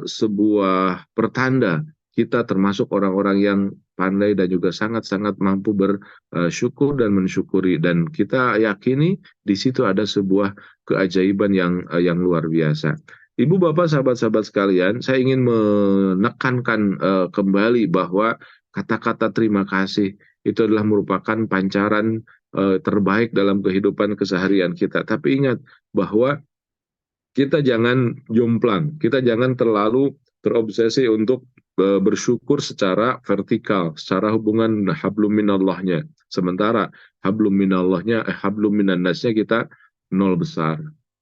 sebuah pertanda kita termasuk orang-orang yang pandai dan juga sangat-sangat mampu bersyukur dan mensyukuri, dan kita yakini di situ ada sebuah keajaiban yang luar biasa. Ibu bapak sahabat-sahabat sekalian, saya ingin menekankan kembali bahwa kata-kata terima kasih itu adalah merupakan pancaran terbaik dalam kehidupan keseharian kita. Tapi ingat bahwa kita jangan jomplang, kita jangan terlalu terobsesi untuk bersyukur secara vertikal, secara hubungan hablum minallahnya. Sementara hablum minallahnya, hablum minannasnya kita nol besar.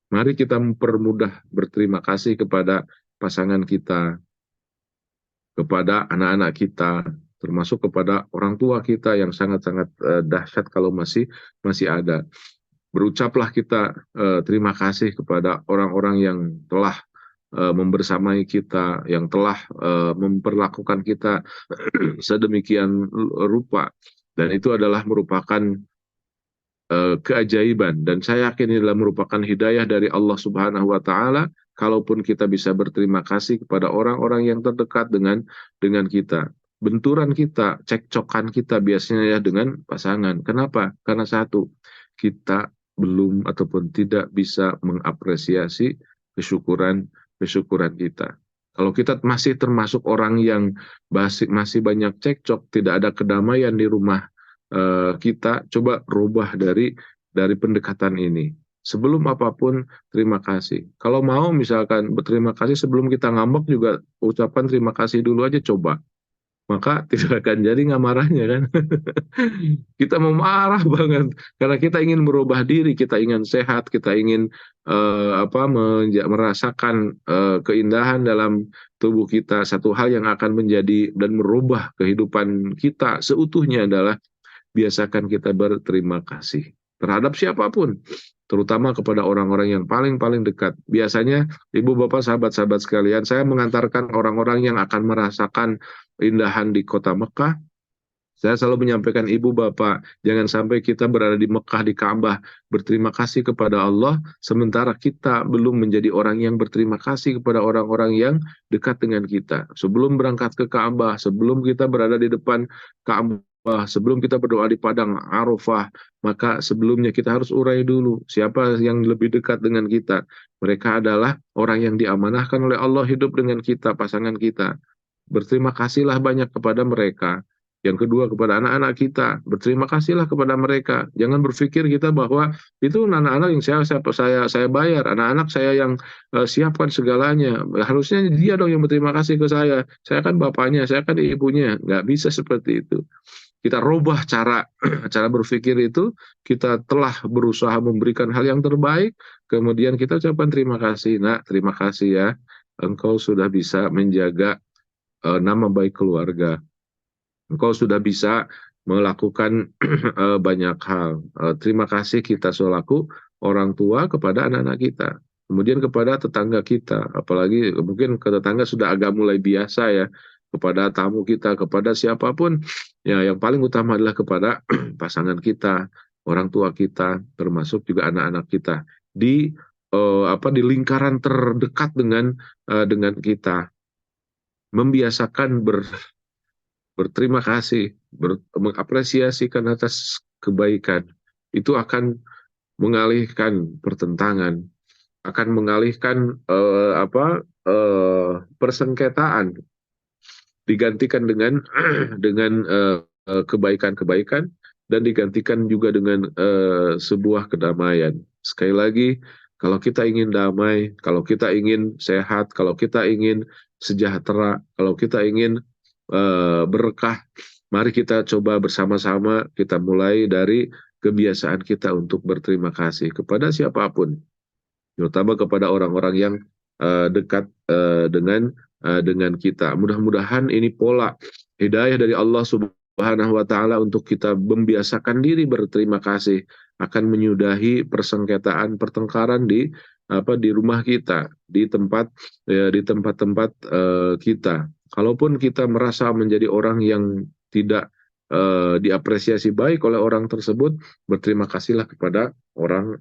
Mari kita mempermudah berterima kasih kepada pasangan kita, kepada anak-anak kita, termasuk kepada orang tua kita yang sangat-sangat dahsyat kalau masih ada. Berucaplah kita terima kasih kepada orang-orang yang telah membersamai kita, yang telah memperlakukan kita sedemikian rupa, dan itu adalah merupakan keajaiban, dan saya yakin ini adalah merupakan hidayah dari Allah Subhanahu wa Ta'ala. Kalaupun kita bisa berterima kasih kepada orang-orang yang terdekat dengan kita, benturan kita, cekcokan kita biasanya ya dengan pasangan. Kenapa? Karena satu, kita belum ataupun tidak bisa mengapresiasi kesyukuran kita. Kalau kita masih termasuk orang yang masih banyak cekcok, tidak ada kedamaian di rumah kita, coba rubah dari pendekatan ini. Sebelum apapun, terima kasih. Kalau mau misalkan berterima kasih sebelum kita ngambek juga, ucapan terima kasih dulu aja coba. Maka tidak akan jadi nggak marahnya kan. Kita mau marah banget karena kita ingin merubah diri, kita ingin sehat, kita ingin merasakan keindahan dalam tubuh kita. Satu hal yang akan menjadi dan merubah kehidupan kita seutuhnya adalah biasakan kita berterima kasih terhadap siapapun, terutama kepada orang-orang yang paling dekat. Biasanya, ibu bapak sahabat-sahabat sekalian, saya mengantarkan orang-orang yang akan merasakan keindahan di kota Mekah, Saya selalu menyampaikan ibu bapak, jangan sampai kita berada di Mekah, di Ka'bah, berterima kasih kepada Allah, sementara kita belum menjadi orang yang berterima kasih kepada orang-orang yang dekat dengan kita. Sebelum berangkat ke Ka'bah, sebelum kita berada di depan Ka'bah, sebelum kita berdoa di padang Arafah, maka sebelumnya kita harus urai dulu siapa yang lebih dekat dengan kita. Mereka adalah orang yang diamanahkan oleh Allah hidup dengan kita, pasangan kita. Berterima kasihlah banyak kepada mereka. Yang kedua, kepada anak-anak kita, berterima kasihlah kepada mereka. Jangan berpikir kita bahwa itu anak-anak yang saya bayar, anak-anak saya yang siapkan segalanya. Harusnya dia dong yang berterima kasih ke saya. Saya kan bapaknya, saya kan ibunya. Nggak bisa seperti itu. Kita rubah cara cara berpikir itu, kita telah berusaha memberikan hal yang terbaik, kemudian kita ucapkan terima kasih. Nak, terima kasih ya. Engkau sudah bisa menjaga nama baik keluarga. Engkau sudah bisa melakukan banyak hal. Terima kasih kita selaku orang tua kepada anak-anak kita. Kemudian kepada tetangga kita, apalagi mungkin ke tetangga sudah agak mulai biasa ya, kepada tamu kita, kepada siapapun, ya yang paling utama adalah kepada pasangan kita, orang tua kita, termasuk juga anak-anak kita di di lingkaran terdekat dengan kita, membiasakan berterima kasih, mengapresiasikan atas kebaikan, itu akan mengalihkan pertentangan, akan mengalihkan persengketaan, digantikan dengan dengan kebaikan-kebaikan, dan digantikan juga dengan sebuah kedamaian. Sekali lagi, kalau kita ingin damai, kalau kita ingin sehat, kalau kita ingin sejahtera, kalau kita ingin berkah, mari kita coba bersama-sama, kita mulai dari kebiasaan kita untuk berterima kasih kepada siapapun, terutama kepada orang-orang yang dekat dengan kita. Mudah-mudahan ini pola hidayah dari Allah Subhanahu wa Ta'ala untuk kita membiasakan diri berterima kasih, akan menyudahi persengketaan, pertengkaran di rumah kita, di tempat-tempat kita. Kalaupun kita merasa menjadi orang yang tidak diapresiasi baik oleh orang tersebut, berterima kasihlah kepada orang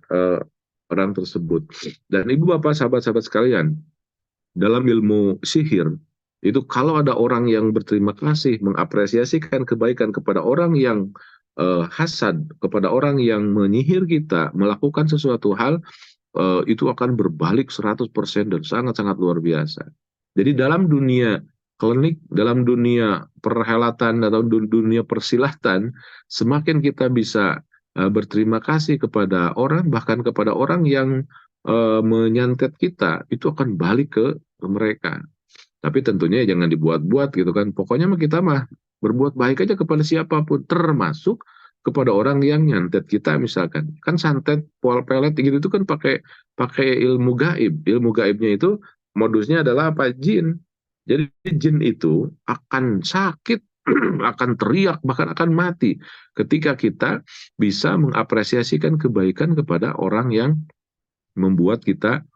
tersebut. Dan ibu bapak, sahabat-sahabat sekalian, dalam ilmu sihir itu kalau ada orang yang berterima kasih, mengapresiasikan kebaikan kepada orang yang hasad, kepada orang yang menyihir kita, melakukan sesuatu hal, itu akan berbalik 100% dan sangat-sangat luar biasa. Jadi dalam dunia klinik, dalam dunia perhelatan atau dunia persilatan, semakin kita bisa berterima kasih kepada orang, bahkan kepada orang yang menyantet kita, itu akan balik ke mereka. Tapi tentunya jangan dibuat-buat gitu kan. Pokoknya kita berbuat baik aja kepada siapapun, termasuk kepada orang yang nyantet kita misalkan. Kan santet, pol pelet gitu itu kan pakai ilmu gaib. Ilmu gaibnya itu modusnya adalah apa? Jin. Jadi jin itu akan sakit, akan teriak, bahkan akan mati ketika kita bisa mengapresiasikan kebaikan kepada orang yang membuat kita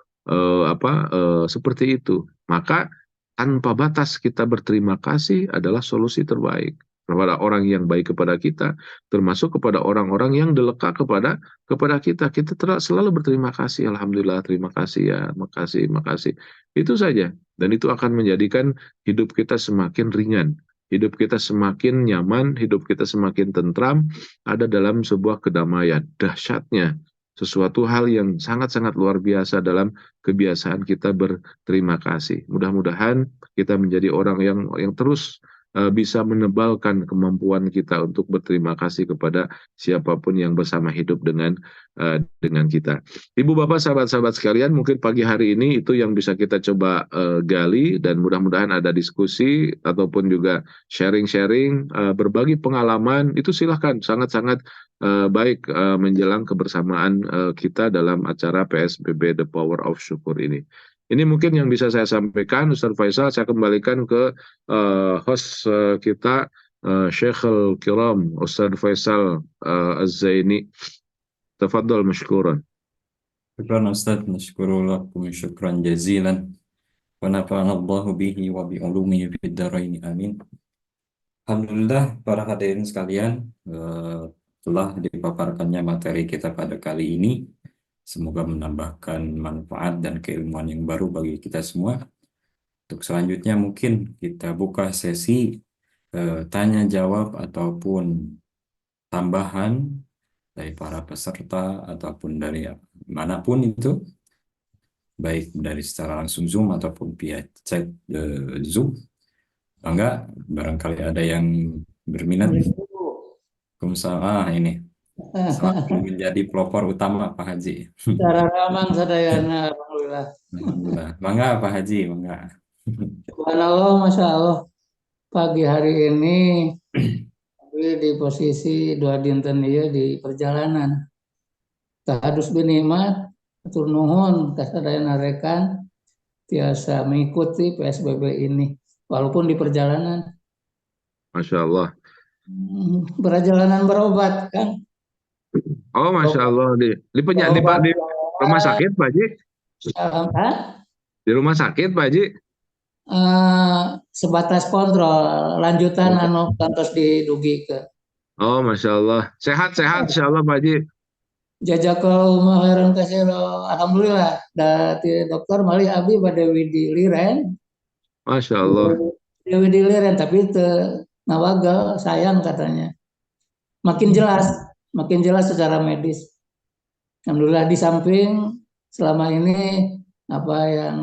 seperti itu. Maka tanpa batas kita berterima kasih adalah solusi terbaik kepada orang yang baik kepada kita, termasuk kepada orang-orang yang dekat kepada kita. Kita selalu berterima kasih, alhamdulillah, terima kasih ya, makasih, makasih. Itu saja, dan itu akan menjadikan hidup kita semakin ringan, hidup kita semakin nyaman, hidup kita semakin tentram, ada dalam sebuah kedamaian. Dahsyatnya sesuatu hal yang sangat-sangat luar biasa dalam kebiasaan kita berterima kasih. Mudah-mudahan kita menjadi orang yang terus bisa menebalkan kemampuan kita untuk berterima kasih kepada siapapun yang bersama hidup dengan kita. Ibu bapak, sahabat-sahabat sekalian, mungkin pagi hari ini itu yang bisa kita coba gali, dan mudah-mudahan ada diskusi ataupun juga sharing-sharing, berbagi pengalaman. Itu silahkan, sangat-sangat baik menjelang kebersamaan kita dalam acara PSBB The Power of Syukur ini. Ini mungkin yang bisa saya sampaikan, Ustaz Faisal. Saya kembalikan ke host kita, Syekhul Kiram, Ustaz Faisal Az-Zaini. Tafadhol mashkuran. Syukran Ustaz, nashkuru lakum syukran jazilan wa nafa'ana Allahu bihi wa bi ulumihi fid dharain amin. Alhamdulillah para hadirin sekalian, telah dipaparkannya materi kita pada kali ini. Semoga menambahkan manfaat dan keilmuan yang baru bagi kita semua. Untuk selanjutnya mungkin kita buka sesi tanya jawab ataupun tambahan dari para peserta ataupun dari manapun itu, baik dari secara langsung Zoom ataupun via chat Zoom. Enggak, barangkali ada yang berminat. Waalaikumsalam. Ini selalu menjadi pelopor utama Pak Haji. Cara ramang sadayana, alhamdulillah. Alhamdulillah. Mangga Pak Haji, mangga. Subhanallah, masya Allah. Pagi hari ini di posisi dua dinten ieu di perjalanan. Tahadus binikmat, atur nuhun kasadayana rekan tiasa mengikuti PSBB ini walaupun di perjalanan. Masya Allah. Perjalanan berobat kan. Oh, Masya Allah. Di Berobat rumah sakit, Pak Haji? Di rumah sakit, Pak Haji? Sebatas kontrol lanjutan anu kantos didugikeun. Oh, Masya Allah. Sehat-sehat, Insya Allah, Pak Haji. Jazakallahu khairan katsira. Alhamdulillah. Dari dokter malih abi bade widi liren. Masya Allah. Widi liren tapi teu nawagal sayang katanya. Makin jelas secara medis. Alhamdulillah di samping selama ini apa yang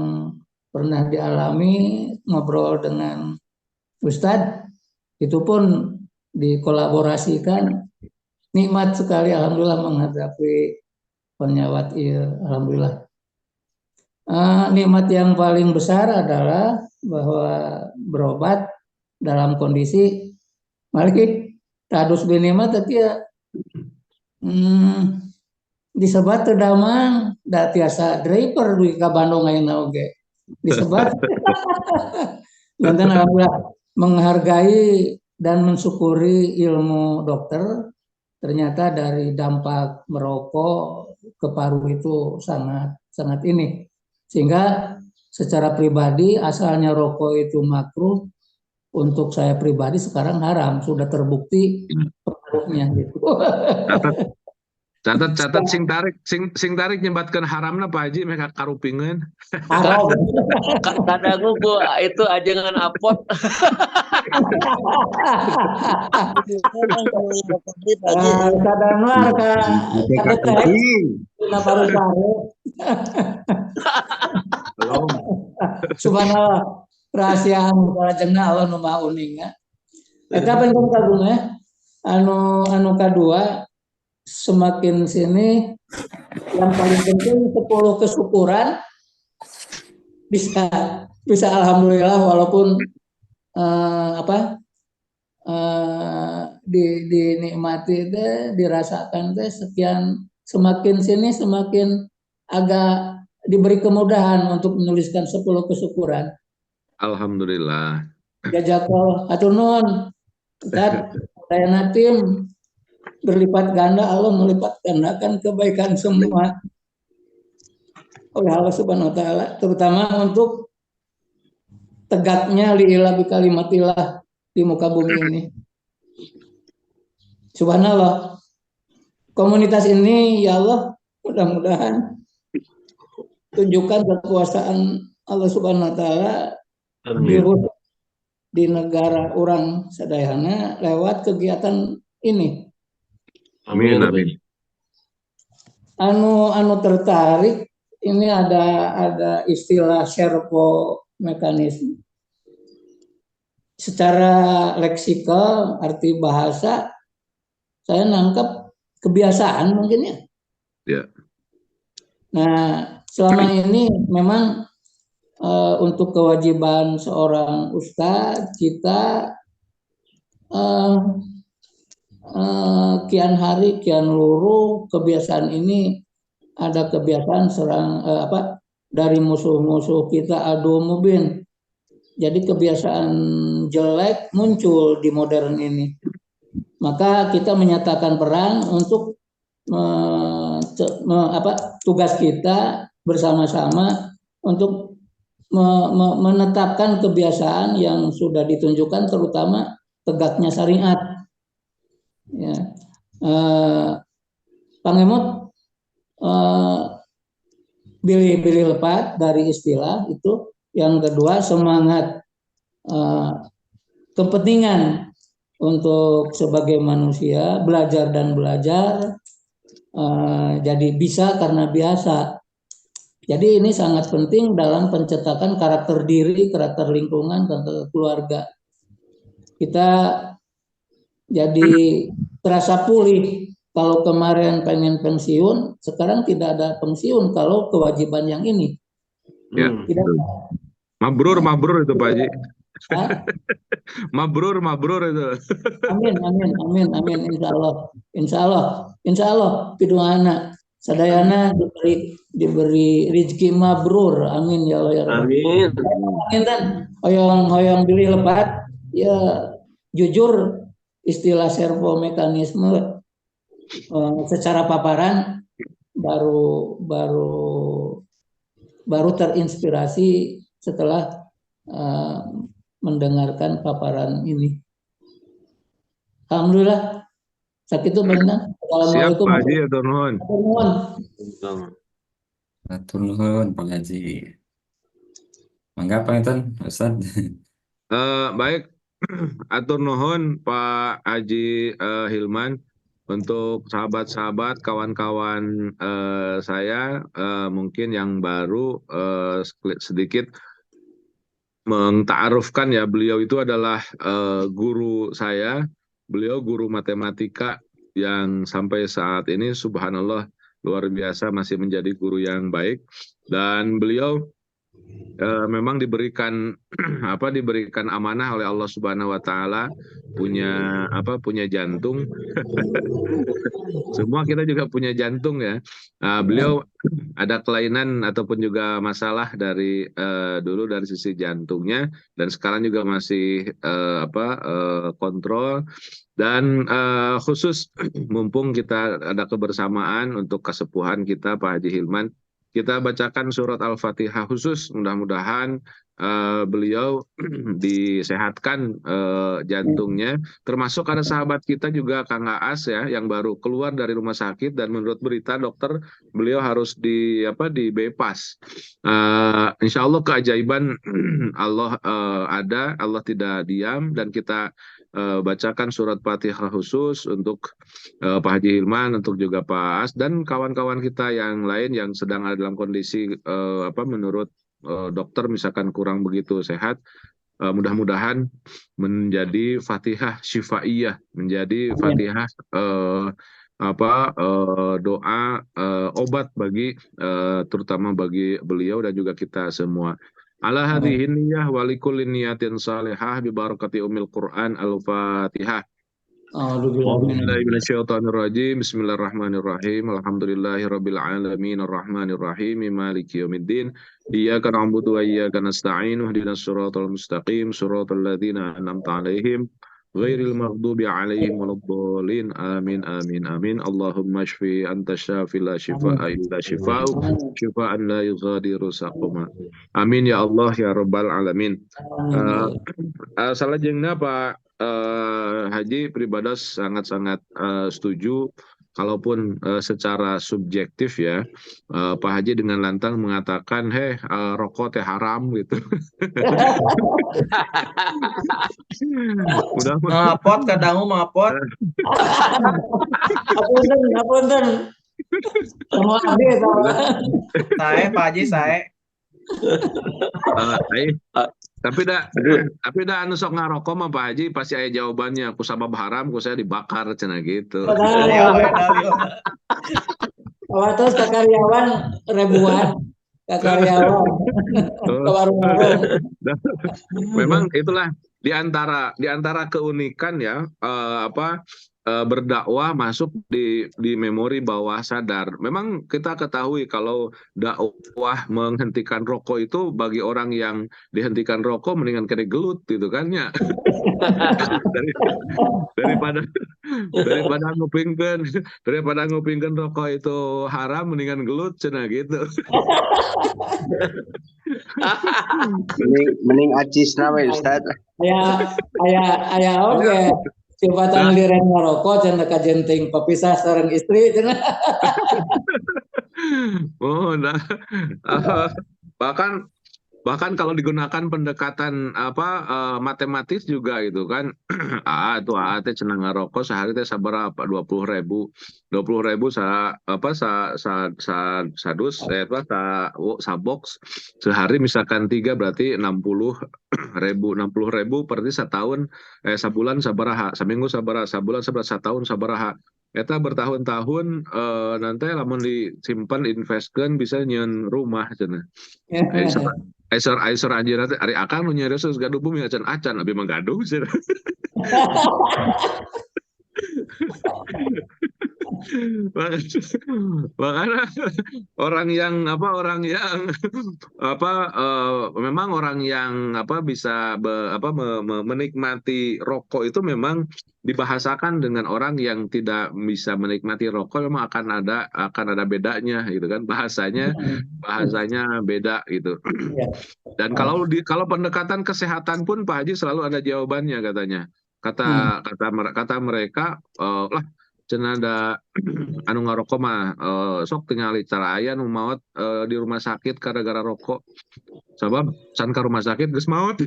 pernah dialami ngobrol dengan Ustadz itu pun dikolaborasikan. Nikmat sekali alhamdulillah menghadapi penyawat iya alhamdulillah. Nikmat yang paling besar adalah bahwa berobat dalam kondisi malih tadus binikmat tapi ya disebat teu damang da tiasa driver di ka Bandung ayeuna oge. Disebat dan alhamdulillah menghargai dan mensyukuri ilmu dokter. Ternyata dari dampak merokok ke paru itu sangat ini. Sehingga secara pribadi asalnya rokok itu makruh, untuk saya pribadi sekarang haram, sudah terbukti pengaruhnya gitu. Catat sing tarik nyebatkan haramna Pak Haji mereka karupingan. Haram. Kadang itu ajengan apot. Kadang lah kadang paru-paru. Subhanallah, rahasia kalajengna Allah nu maha uning. Eta penting kagungnya. Anu kadua, semakin sini yang paling penting 10 kesyukuran bisa alhamdulillah walaupun dinikmati teh dirasakan teh sekian, semakin sini semakin agak diberi kemudahan untuk menuliskan 10 kesyukuran. Alhamdulillah. Jazakallah atur nuhun. Ustaz, dayana tim berlipat ganda, Allah melipat gandakan kebaikan semua oleh Allah Subhanahu wa taala, terutama untuk tegaknya li'ilah bi kalimatillah di muka bumi ini. Subhanallah. Komunitas ini ya Allah mudah-mudahan tunjukkan kekuasaan Allah Subhanahu wa taala di negara orang sadayana lewat kegiatan ini. Amin, amin. Anu tertarik ini ada istilah Sherpo mekanisme. Secara leksikal arti bahasa saya nangkep kebiasaan mungkin ya. Ya. Nah, selama ini memang untuk kewajiban seorang ustadz kita kian hari kian luruh kebiasaan ini, ada kebiasaan dari musuh-musuh kita adu mubin. Jadi kebiasaan jelek muncul di modern ini. Maka kita menyatakan perang untuk tugas kita bersama-sama untuk menetapkan kebiasaan yang sudah ditunjukkan terutama tegaknya syariat. Ya. Pangemot pilih lepat dari istilah itu. Yang kedua, semangat kepentingan untuk sebagai manusia belajar dan belajar, jadi bisa karena biasa. Jadi ini sangat penting dalam pencetakan karakter diri, karakter lingkungan, karakter keluarga. Kita jadi terasa pulih. Kalau kemarin pengen pensiun, sekarang tidak ada pensiun kalau kewajiban yang ini. Ya. Tidak. Mabrur itu Pak Haji. Mabrur itu. Amin. Insya Allah. Piduana. Sadayana diberi rezeki mabrur. Amin ya Allah ya Rabbi. Amin kan. Hoyong pilih lepat. Ya jujur istilah servo mekanisme secara paparan baru terinspirasi setelah mendengarkan paparan ini. Alhamdulillah. Sakitu Bang. Siap Pak Haji, atur nuhun. Atur nuhun Pak Haji. Mangga Panginten Ustaz. Baik, atur nuhun Pak Haji Hilman. Untuk sahabat-sahabat, kawan-kawan saya mungkin yang baru sedikit mengtaarufkan ya, beliau itu adalah guru saya. Beliau guru matematika yang sampai saat ini subhanallah luar biasa masih menjadi guru yang baik, dan beliau memang diberikan diberikan amanah oleh Allah Subhanahu wa taala, punya jantung. Semua kita juga punya jantung ya. Beliau ada kelainan ataupun juga masalah dari dulu dari sisi jantungnya, dan sekarang juga masih kontrol. Dan khusus mumpung kita ada kebersamaan untuk kesepuhan kita Pak Haji Hilman, kita bacakan surat Al-Fatihah khusus, mudah-mudahan beliau disehatkan jantungnya. Termasuk ada sahabat kita juga Kang Aas ya, yang baru keluar dari rumah sakit dan menurut berita dokter beliau harus di bypass. Insya Allah keajaiban Allah ada, Allah tidak diam, dan kita bacakan surat Fatihah khusus untuk Pak Haji Hilman, untuk juga Pak As dan kawan-kawan kita yang lain yang sedang ada dalam kondisi menurut dokter misalkan kurang begitu sehat. Mudah-mudahan menjadi Fatihah syifaiyah, menjadi Fatihah doa obat bagi terutama bagi beliau dan juga kita semua. Ala hadhihi niyyah wa likulli niyatin salihah bi barakati ummil Qur'an Al-Fatihah. Bismillahirrahmanirrahim. Alhamdulillahirabbil alamin arrahmanir rahim maliki yaumiddin. Iyyaka na'budu wa iyyaka nasta'in. Ihdinas siratal mustaqim siratal ladzina an'amta 'alaihim ghairil maghdubi 'alaihim waladdallin. Amin amin amin. Allahumma shfi anta syafi la shifaa'a illa shifaa'uk shifaa'an la yughadiru saqama. Amin ya Allah ya rabbal alamin. Salajengna Pak Haji Pribados sangat-sangat setuju, kalaupun secara subjektif ya, Pak Haji dengan lantang mengatakan, rokok teh haram gitu. Udah mapot kadang mapot. Apunten. Sama ade saya Pak Haji saya. Tapi dah anu sok ngarokok mah Pak Haji pasti aya jawabannya, ku sabab haram ku saya dibakar cenah gitu. Terus karyawan ribuan karyawan. Memang itulah di antara keunikan ya berdakwah masuk di memori bawah sadar. Memang kita ketahui kalau dakwah menghentikan rokok itu bagi orang yang dihentikan rokok mendingan kena gelut gitu kan ya. daripada ngupingkeun rokok itu haram mendingan gelut cenah gitu. mending acisna we Ustaz. aya aya aya oge tibatan Nah, liren ngarokok cenah kajenting pepisah sareng istri cenah. oh, nah, bahkan bahkan kalau digunakan pendekatan matematis juga gitu kan. Teh cenah ngarokok sehari teh sabaraha 20.000 sadus sa box sehari misalkan tiga berarti 60.000 berarti setahun sabulan sabaraha saminggu sabaraha sabulan sabaraha setahun sabaraha eta bertahun-tahun nanti lamun disimpan investkan bisa nyeun rumah cenah. Aisyah anjir nanti ari akan nu nyari gaduh bumi acan lebih menggaduh sih. Makanya orang yang memang orang yang bisa menikmati rokok itu memang dibahasakan dengan orang yang tidak bisa menikmati rokok memang akan ada bedanya gitu kan bahasanya beda gitu. Ya. Dan kalau pendekatan kesehatan pun Pak Haji selalu ada jawabannya katanya. Kata mereka lah cenah ada anu ngarokok mah sok tinggal cara aya nu maot di rumah sakit gara-gara rokok. Sabab can ka rumah sakit geus maot.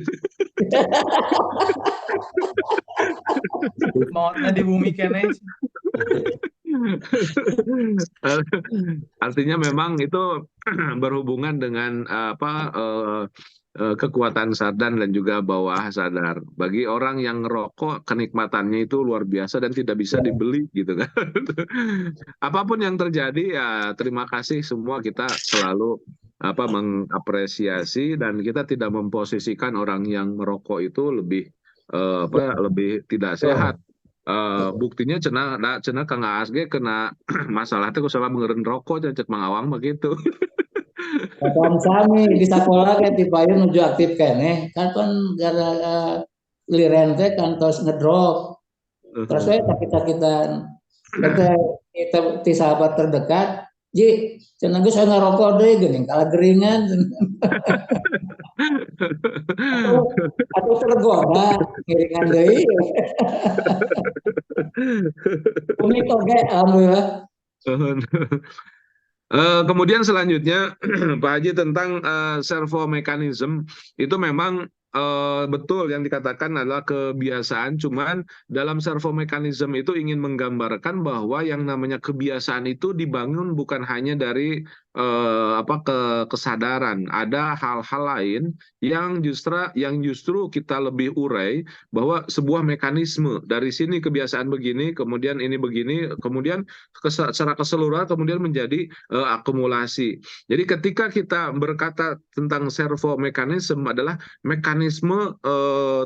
Mautnya di bumi kene. Artinya memang itu berhubungan dengan kekuatan sadar dan juga bawah sadar. Bagi orang yang ngerokok, kenikmatannya itu luar biasa dan tidak bisa dibeli gitu kan. Apapun yang terjadi ya terima kasih semua kita selalu mengapresiasi dan kita tidak memposisikan orang yang merokok itu lebih tidak sehat. Buktinya cenah Kang Aas ge kena masalah teh kusala meureun rokok cek Mang Awang begitu. Kapan sami di sekolah kayak ti payun nuju aktif keneh kan gara-gara liren teh kan tos ngedrop terus we sakit-sakitan kata kita ti sahabat terdekat ji cenah geus saya ngarokok deui geuning kalah geringan atau tergoda ngiringan deui unik oge alhamdulillah. Kemudian selanjutnya Pak Haji tentang servo mechanism itu memang betul yang dikatakan adalah kebiasaan, cuman dalam servo mechanism itu ingin menggambarkan bahwa yang namanya kebiasaan itu dibangun bukan hanya dari kesadaran, ada hal-hal lain yang justru kita lebih urai bahwa sebuah mekanisme dari sini kebiasaan begini, kemudian ini begini, kemudian secara keseluruhan kemudian menjadi akumulasi. Jadi ketika kita berkata tentang servo mekanisme adalah mekanisme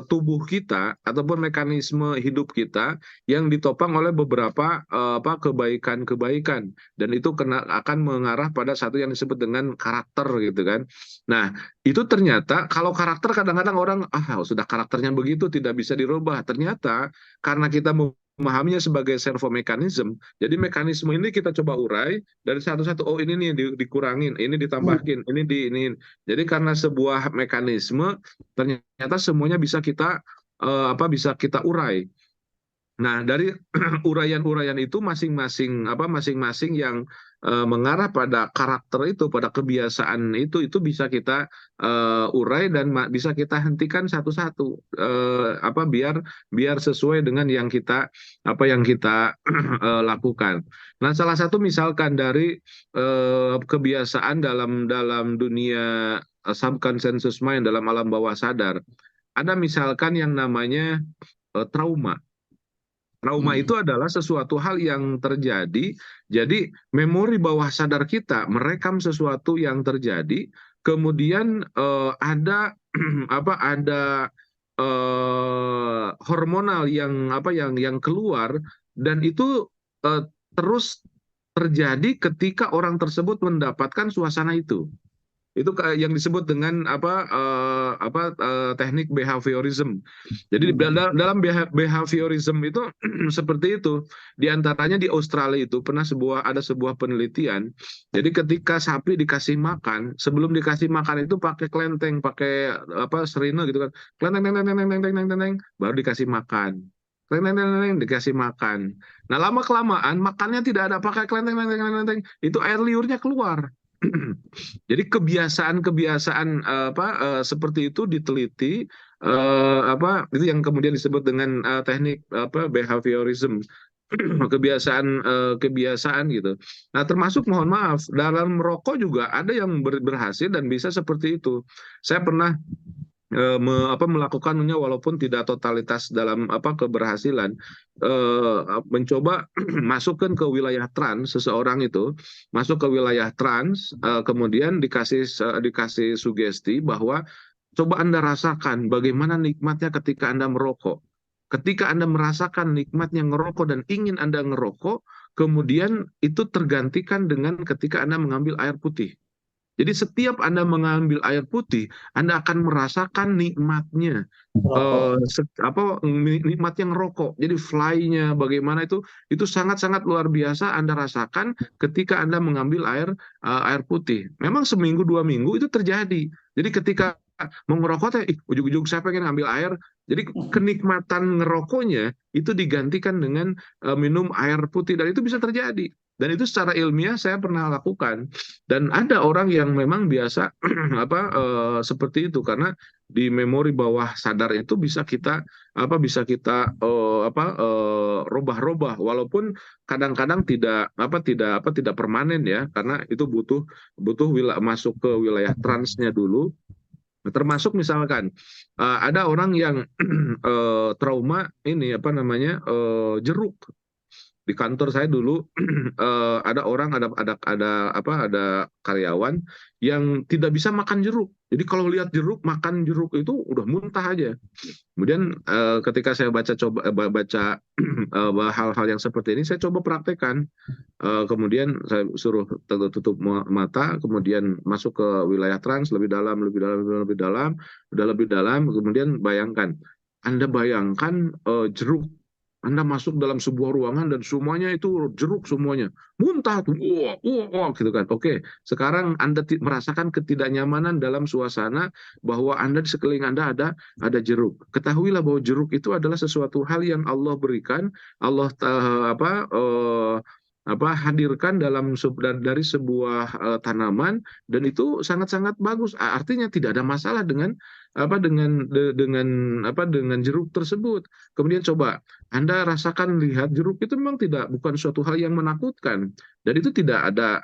tubuh kita ataupun mekanisme hidup kita yang ditopang oleh beberapa kebaikan-kebaikan dan itu akan mengarah pada satu yang disebut dengan karakter gitu kan. Nah, itu ternyata kalau karakter kadang-kadang orang sudah karakternya begitu tidak bisa dirubah. Ternyata karena kita memahaminya sebagai servo mekanisme. Jadi mekanisme ini kita coba urai dari satu-satu. Oh ini nih dikurangin, ini ditambahin, ini. Jadi karena sebuah mekanisme ternyata semuanya bisa kita urai. Nah dari uraian-uraian itu masing-masing yang mengarah pada karakter itu, pada kebiasaan itu bisa kita urai dan bisa kita hentikan satu-satu biar sesuai dengan yang kita lakukan. Nah, salah satu misalkan dari kebiasaan dalam dunia subconscious mind, dalam alam bawah sadar, ada misalkan yang namanya trauma. Trauma itu adalah sesuatu hal yang terjadi, jadi memori bawah sadar kita merekam sesuatu yang terjadi, kemudian ada ada hormonal yang keluar dan itu terus terjadi ketika orang tersebut mendapatkan suasana itu. itu yang disebut dengan teknik behaviorism. Jadi dalam behaviorism itu seperti itu. Di antaranya di Australia itu ada sebuah penelitian. Jadi ketika sapi dikasih makan, sebelum dikasih makan itu pakai kelenteng, pakai serina gitu kan. Kelenteng, teng, teng, teng, teng, teng, teng, teng, baru dikasih makan. Kelenteng, teng, teng, teng, dikasih makan. Nah, lama kelamaan makannya tidak ada pakai kelenteng, teng, teng, teng, teng, itu air liurnya keluar. Jadi kebiasaan seperti itu diteliti, itu yang kemudian disebut dengan teknik behaviorism. Kebiasaan gitu. Nah, termasuk mohon maaf dalam merokok juga ada yang berhasil dan bisa seperti itu. Saya pernah melakukannya walaupun tidak totalitas dalam keberhasilan, mencoba masukkan ke wilayah trans seseorang itu masuk ke wilayah trans, kemudian dikasih sugesti bahwa coba Anda rasakan bagaimana nikmatnya ketika Anda merokok. Ketika Anda merasakan nikmatnya ngerokok dan ingin Anda ngerokok, kemudian itu tergantikan dengan ketika Anda mengambil air putih. Jadi setiap Anda mengambil air putih, Anda akan merasakan nikmatnya, nikmatnya ngerokok. Jadi fly-nya bagaimana itu sangat-sangat luar biasa Anda rasakan ketika Anda mengambil air putih. Memang seminggu 2 minggu itu terjadi. Jadi ketika mau ngerokok, ujung-ujung saya pengen ambil air. Jadi kenikmatan ngerokoknya itu digantikan dengan minum air putih, dan itu bisa terjadi. Dan itu secara ilmiah saya pernah lakukan. Dan ada orang yang memang biasa seperti itu, karena di memori bawah sadar itu bisa kita rubah-rubah, walaupun kadang-kadang tidak permanen ya, karena itu butuh masuk ke wilayah transnya dulu. Termasuk misalkan ada orang yang trauma jeruk. Di kantor saya dulu ada karyawan yang tidak bisa makan jeruk. Jadi kalau lihat makan jeruk itu udah muntah aja. Kemudian ketika saya baca hal-hal yang seperti ini, saya coba praktekkan. Kemudian saya suruh tutup mata, kemudian masuk ke wilayah trans lebih dalam, udah lebih dalam. Kemudian Anda bayangkan jeruk. Anda masuk dalam sebuah ruangan dan semuanya itu jeruk semuanya. Muntah tuh. Wah, gitu kan. Oke, sekarang Anda merasakan ketidaknyamanan dalam suasana bahwa Anda di sekeliling Anda ada jeruk. Ketahuilah bahwa jeruk itu adalah sesuatu hal yang Allah berikan, Allah hadirkan dari sebuah tanaman, dan itu sangat-sangat bagus. Artinya tidak ada masalah dengan jeruk tersebut. Kemudian coba Anda rasakan, lihat jeruk itu memang bukan suatu hal yang menakutkan, dan itu tidak ada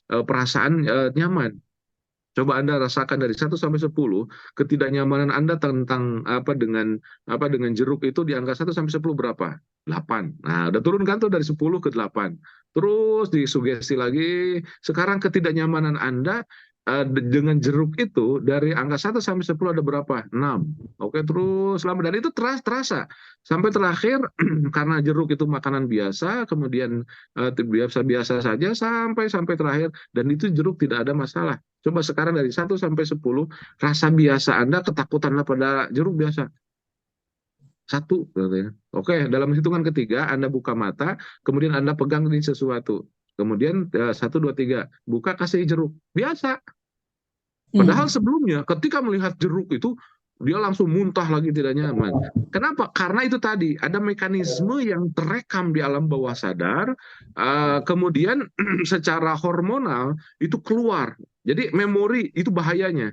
perasaan nyaman. Coba Anda rasakan dari 1 sampai 10, ketidaknyamanan Anda tentang dengan jeruk itu di angka 1 sampai 10 berapa? 8. Nah, udah turun kan tuh dari 10 ke 8. Terus disugesti lagi, sekarang ketidaknyamanan Anda dengan jeruk itu dari angka 1 sampai 10 ada berapa? 6. Oke, terus lama, dan itu terasa sampai terakhir karena jeruk itu makanan biasa, kemudian biasa-biasa saja sampai terakhir, dan itu jeruk tidak ada masalah. Coba sekarang dari 1 sampai 10, rasa biasa Anda, ketakutan pada jeruk biasa. 1, gitu ya. Oke, dalam hitungan ketiga Anda buka mata, kemudian Anda pegang ini sesuatu. Kemudian 1, 2, 3, buka, kasih jeruk. Biasa. Padahal sebelumnya ketika melihat jeruk itu dia langsung muntah lagi, tidak nyaman. Kenapa? Karena itu tadi ada mekanisme yang terekam di alam bawah sadar, kemudian secara hormonal itu keluar. Jadi memori itu bahayanya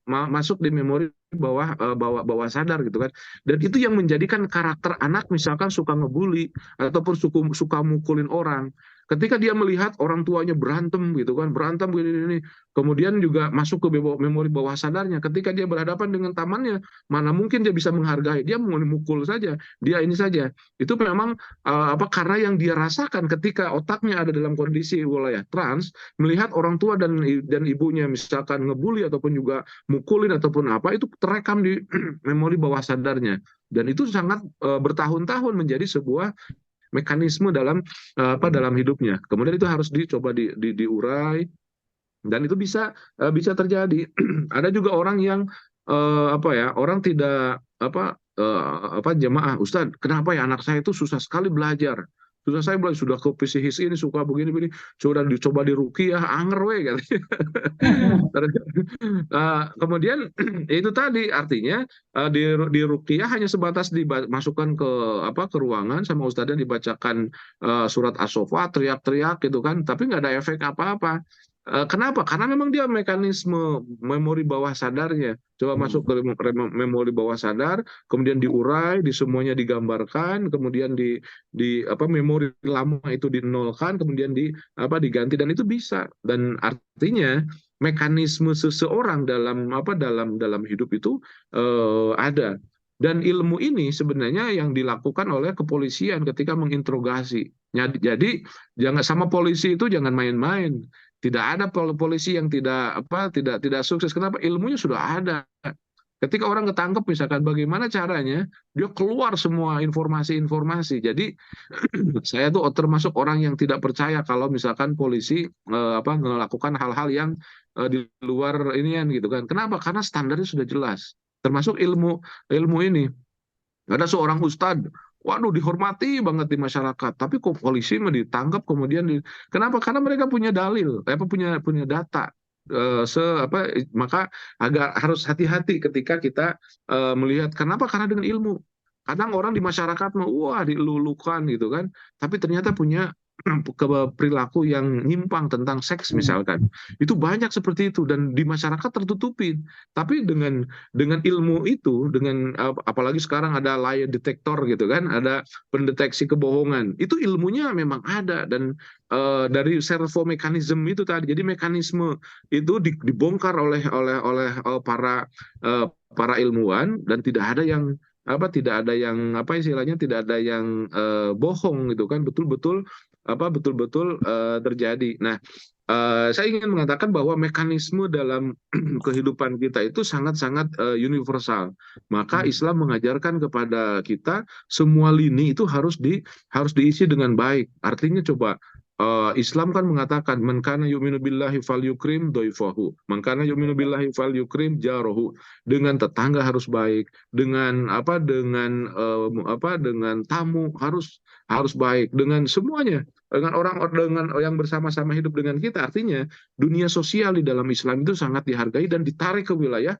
masuk di memori bawah sadar gitu kan. Dan itu yang menjadikan karakter anak misalkan suka ngebully ataupun suka mukulin orang. Ketika dia melihat orang tuanya berantem gitu kan, berantem gini, kemudian juga masuk ke memori bawah sadarnya. Ketika dia berhadapan dengan temannya, mana mungkin dia bisa menghargai, dia mau memukul saja, dia ini saja. Itu memang karena yang dia rasakan ketika otaknya ada dalam kondisi wilayah trans, melihat orang tua dan ibunya misalkan ngebully ataupun juga mukulin ataupun apa, itu terekam di memori bawah sadarnya. Dan itu sangat bertahun-tahun menjadi sebuah mekanisme dalam hidupnya. Kemudian itu harus dicoba diurai, Dan itu bisa terjadi. Ada juga orang yang orang tidak jemaah, Ustadz, kenapa ya anak saya itu susah sekali belajar? Susah saya belajar, sudah ke psikis ini, suka begini-begini, sudah dicoba di ruqyah, anger we katanya. Kemudian itu tadi artinya di ruqyah hanya sebatas dimasukkan ke ruangan sama ustadznya, dibacakan surat as-sofa, teriak-teriak gitu kan, tapi nggak ada efek apa-apa. Kenapa? Karena memang dia mekanisme memori bawah sadarnya. Coba masuk ke memori bawah sadar, kemudian diurai, di semuanya digambarkan, kemudian memori lama itu dinolkan, kemudian diganti, dan itu bisa. Dan artinya mekanisme seseorang dalam hidup itu ada. Dan ilmu ini sebenarnya yang dilakukan oleh kepolisian ketika menginterogasi. Jadi jangan, sama polisi itu jangan main-main. Tidak ada polisi yang tidak sukses. Kenapa? Ilmunya sudah ada. Ketika orang ketangkep misalkan, bagaimana caranya dia keluar semua informasi-informasi. Jadi saya tuh termasuk orang yang tidak percaya kalau misalkan polisi melakukan hal-hal yang di luar inian gitu kan. Kenapa? Karena standarnya sudah jelas. Termasuk ilmu ini. Ada seorang ustadz, waduh, dihormati banget di masyarakat, tapi kok polisi mah ditangkap kemudian kenapa? Karena mereka punya dalil, punya data. Maka agak harus hati-hati ketika kita melihat. Kenapa? Karena dengan ilmu. Kadang orang di masyarakat mah wah dilulukan gitu kan, tapi ternyata punya perilaku yang nyimpang tentang seks misalkan. Itu banyak seperti itu dan di masyarakat tertutupin. Tapi dengan ilmu itu, dengan apalagi sekarang ada lie detector gitu kan, ada pendeteksi kebohongan. Itu ilmunya memang ada, dan dari servo mekanisme itu tadi. Jadi mekanisme itu dibongkar oleh para ilmuwan, dan tidak ada yang istilahnya, tidak ada yang bohong gitu kan, betul-betul terjadi. Nah, saya ingin mengatakan bahwa mekanisme dalam kehidupan kita itu sangat-sangat universal. Maka Islam mengajarkan kepada kita semua lini itu harus diisi dengan baik. Artinya coba, Islam kan mengatakan man kana yu'minu billahi falyukrim dhaifahu, man kana yu'minu billahi falyukrim jarahu. Dengan tetangga harus baik, dengan dengan tamu harus baik, dengan semuanya, dengan yang bersama-sama hidup dengan kita. Artinya dunia sosial di dalam Islam itu sangat dihargai dan ditarik ke wilayah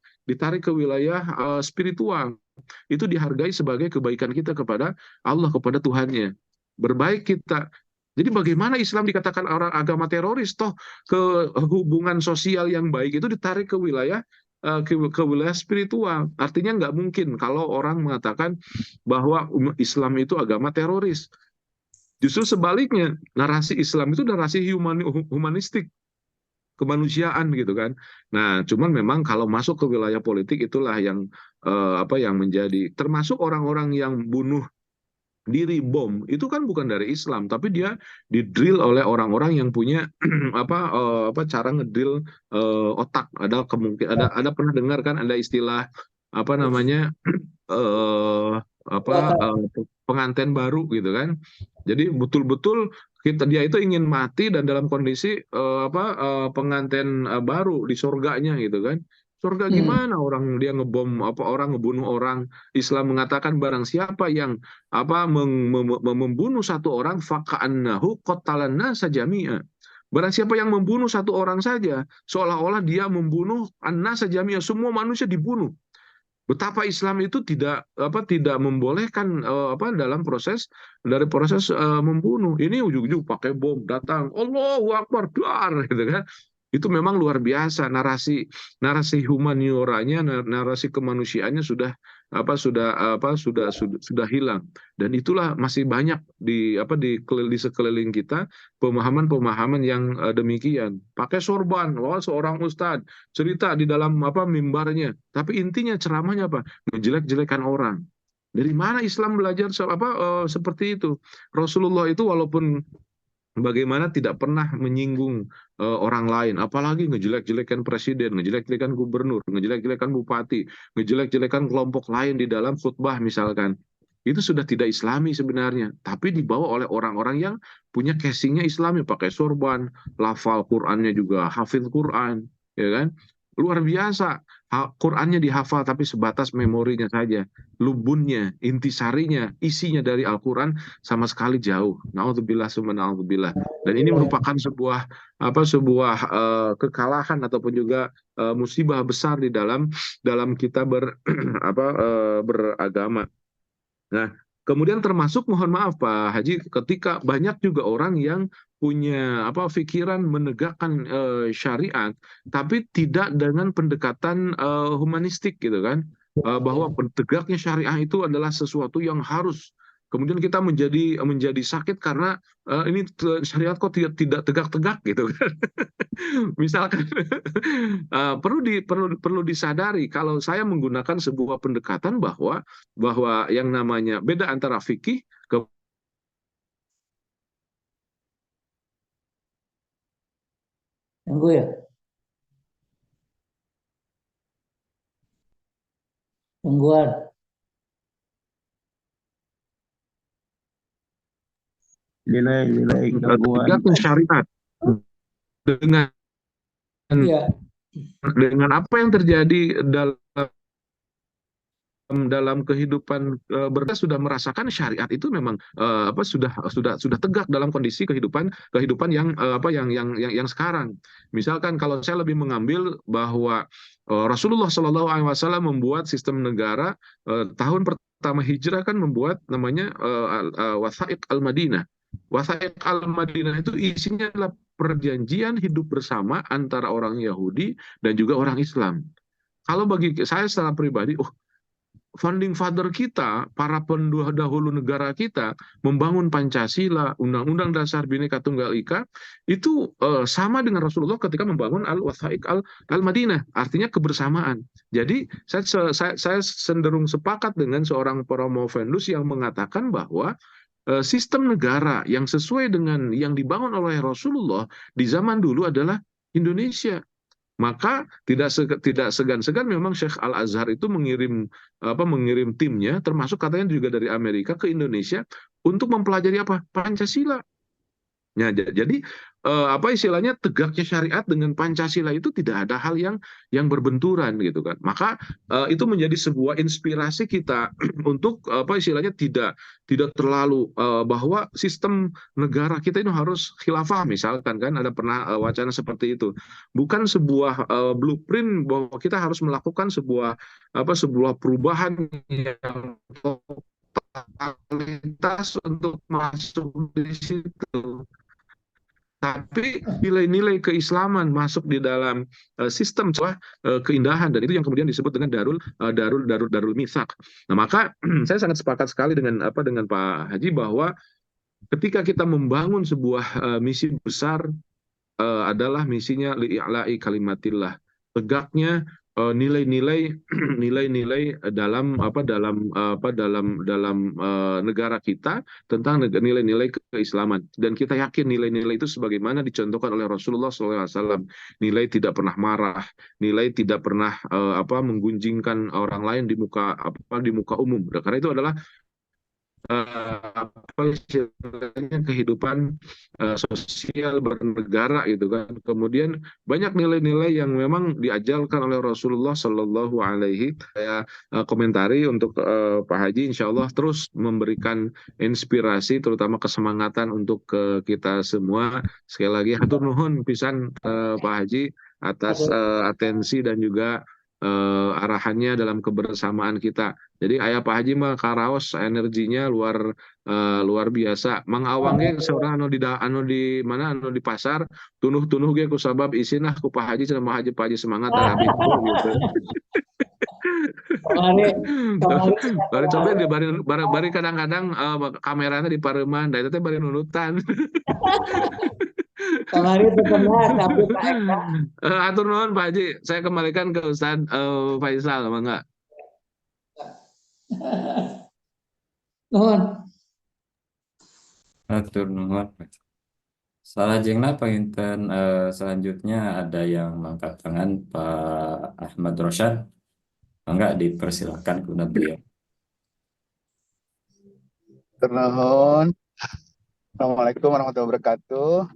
spiritual. Itu dihargai sebagai kebaikan kita kepada Allah, kepada Tuhannya. Berbaik kita. Jadi bagaimana Islam dikatakan orang agama teroris, toh ke hubungan sosial yang baik itu ditarik ke wilayah spiritual. Artinya nggak mungkin kalau orang mengatakan bahwa Islam itu agama teroris. Justru sebaliknya, narasi Islam itu narasi humanistik, kemanusiaan gitu kan. Nah, cuman memang kalau masuk ke wilayah politik, itulah yang yang menjadi, termasuk orang-orang yang bunuh diri bom itu kan bukan dari Islam, tapi dia didrill oleh orang-orang yang punya cara ngedrill otak. Ada pernah dengar kan, ada istilah apa namanya pengantin baru gitu kan. Jadi betul-betul dia itu ingin mati dan dalam kondisi pengantin baru di surganya gitu kan. Surga gimana, orang dia ngebom, orang ngebunuh orang. Islam mengatakan barang siapa yang membunuh satu orang, faka'annahu qatalan nasa jami'a. Barang siapa yang membunuh satu orang saja, seolah-olah dia membunuh an-nasa jami'a, semua manusia dibunuh. Betapa Islam itu tidak membolehkan dalam proses membunuh. Ini ujug-ujug pakai bom, datang Allahu Akbar, dar gitu kan. Itu memang luar biasa, narasi humanioranya, narasi kemanusiaannya sudah hilang. Dan itulah masih banyak di sekeliling kita pemahaman-pemahaman yang demikian. Pakai sorban, seorang ustadz cerita di dalam mimbarnya, tapi intinya ceramahnya apa? Menjelek-jelekan orang. Dari mana Islam belajar seperti itu? Rasulullah itu walaupun bagaimana tidak pernah menyinggung orang lain, apalagi ngejelek-jelekan presiden, ngejelek-jelekan gubernur, ngejelek-jelekan bupati, ngejelek-jelekan kelompok lain di dalam khutbah misalkan. itu sudah tidak Islami sebenarnya, tapi dibawa oleh orang-orang yang punya casingnya Islami, pakai sorban, lafal Qurannya juga hafid Quran, ya kan? Luar biasa. Qurannya dihafal tapi sebatas memorinya saja. Lubunnya, intisarinya, isinya dari Al-Quran sama sekali jauh. Na'udzubillah summa na'udzubillah. Dan ini merupakan sebuah kekalahan ataupun juga musibah besar di dalam kita beragama. Nah, kemudian termasuk mohon maaf Pak Haji, ketika banyak juga orang yang punya pikiran menegakkan syariat, tapi tidak dengan pendekatan humanistik gitu kan. Bahwa tegaknya syariah itu adalah sesuatu yang harus. Kemudian kita menjadi sakit karena ini syariat kok tidak tegak-tegak gitu kan. Misalkan perlu disadari kalau saya menggunakan sebuah pendekatan bahwa yang namanya beda antara fikih ke Tunggu ya. Tungguan. Nilai gangguan. tegaknya syariat dengan Iya. dengan apa yang terjadi dalam kehidupan sudah merasakan syariat itu memang sudah tegak dalam kondisi kehidupan yang sekarang. Misalkan kalau saya lebih mengambil bahwa Rasulullah Shallallahu Alaihi Wasallam membuat sistem negara tahun pertama hijrah kan membuat namanya Wathaiq al-Madinah. Wathaiq al-Madinah itu isinya adalah perjanjian hidup bersama antara orang Yahudi dan juga orang Islam. Kalau bagi saya secara pribadi, founding father kita, para pendahulu negara kita, membangun Pancasila, Undang-Undang Dasar Bhinneka Tunggal Ika, itu sama dengan Rasulullah ketika membangun Al-Wathaiq al-Madinah, artinya kebersamaan. Jadi saya cenderung sepakat dengan seorang promovendus yang mengatakan bahwa sistem negara yang sesuai dengan yang dibangun oleh Rasulullah di zaman dulu adalah Indonesia. Maka tidak segan-segan memang Syekh Al-Azhar itu mengirim timnya, termasuk katanya juga dari Amerika ke Indonesia untuk mempelajari Pancasila. Nah, jadi istilahnya tegaknya syariat dengan Pancasila itu tidak ada hal yang berbenturan gitu kan. Maka itu menjadi sebuah inspirasi kita untuk istilahnya tidak terlalu bahwa sistem negara kita itu harus khilafah misalkan kan ada pernah wacana seperti itu. Bukan sebuah blueprint bahwa kita harus melakukan sebuah perubahan yang totalitas untuk masuk di situ. Tapi nilai-nilai keislaman masuk di dalam sistem keindahan, dan itu yang kemudian disebut dengan darul mitsak. Nah, maka saya sangat sepakat sekali dengan Pak Haji bahwa ketika kita membangun sebuah misi besar adalah misinya li'la'i kalimatillah, tegaknya nilai-nilai dalam negara kita tentang nilai-nilai keislaman, dan kita yakin nilai-nilai itu sebagaimana dicontohkan oleh Rasulullah SAW. Nilai tidak pernah marah, nilai tidak pernah menggunjingkan orang lain di muka umum. Karena itu adalah istilahnya kehidupan sosial bernegara gitu kan. Kemudian banyak nilai-nilai yang memang diajarkan oleh Rasulullah Shallallahu Alaihi. Saya komentari untuk Pak Haji, insya Allah terus memberikan inspirasi, terutama kesemangatan untuk kita semua. Sekali lagi hatur nuhun pisan Pak Haji atas atensi dan juga arahannya dalam kebersamaan kita. Jadi ayah Pak Haji mah karaos energinya luar biasa. Mang Awangnya seorang anu di mana anu di pasar tunuh ge ku sabab isinah ku Pak Haji cenah Pak Haji semangat dan habis gitu. Bari coba dia bari kadang-kadang kameranya di pareuman da itu teh bari nunutan. Kemarin itu pernah tapi Pak Eka. Atur nuhun Pak Haji, saya kembalikan ke Ustaz Faisal, mangga. Nuhun. Atur nuhun. Salajengna panginten selanjutnya ada yang mengangkat tangan, Pak Ahmad Rosyad. Mangga dipersilakan kepada beliau. Turnuhun. Assalamualaikum warahmatullahi wabarakatuh.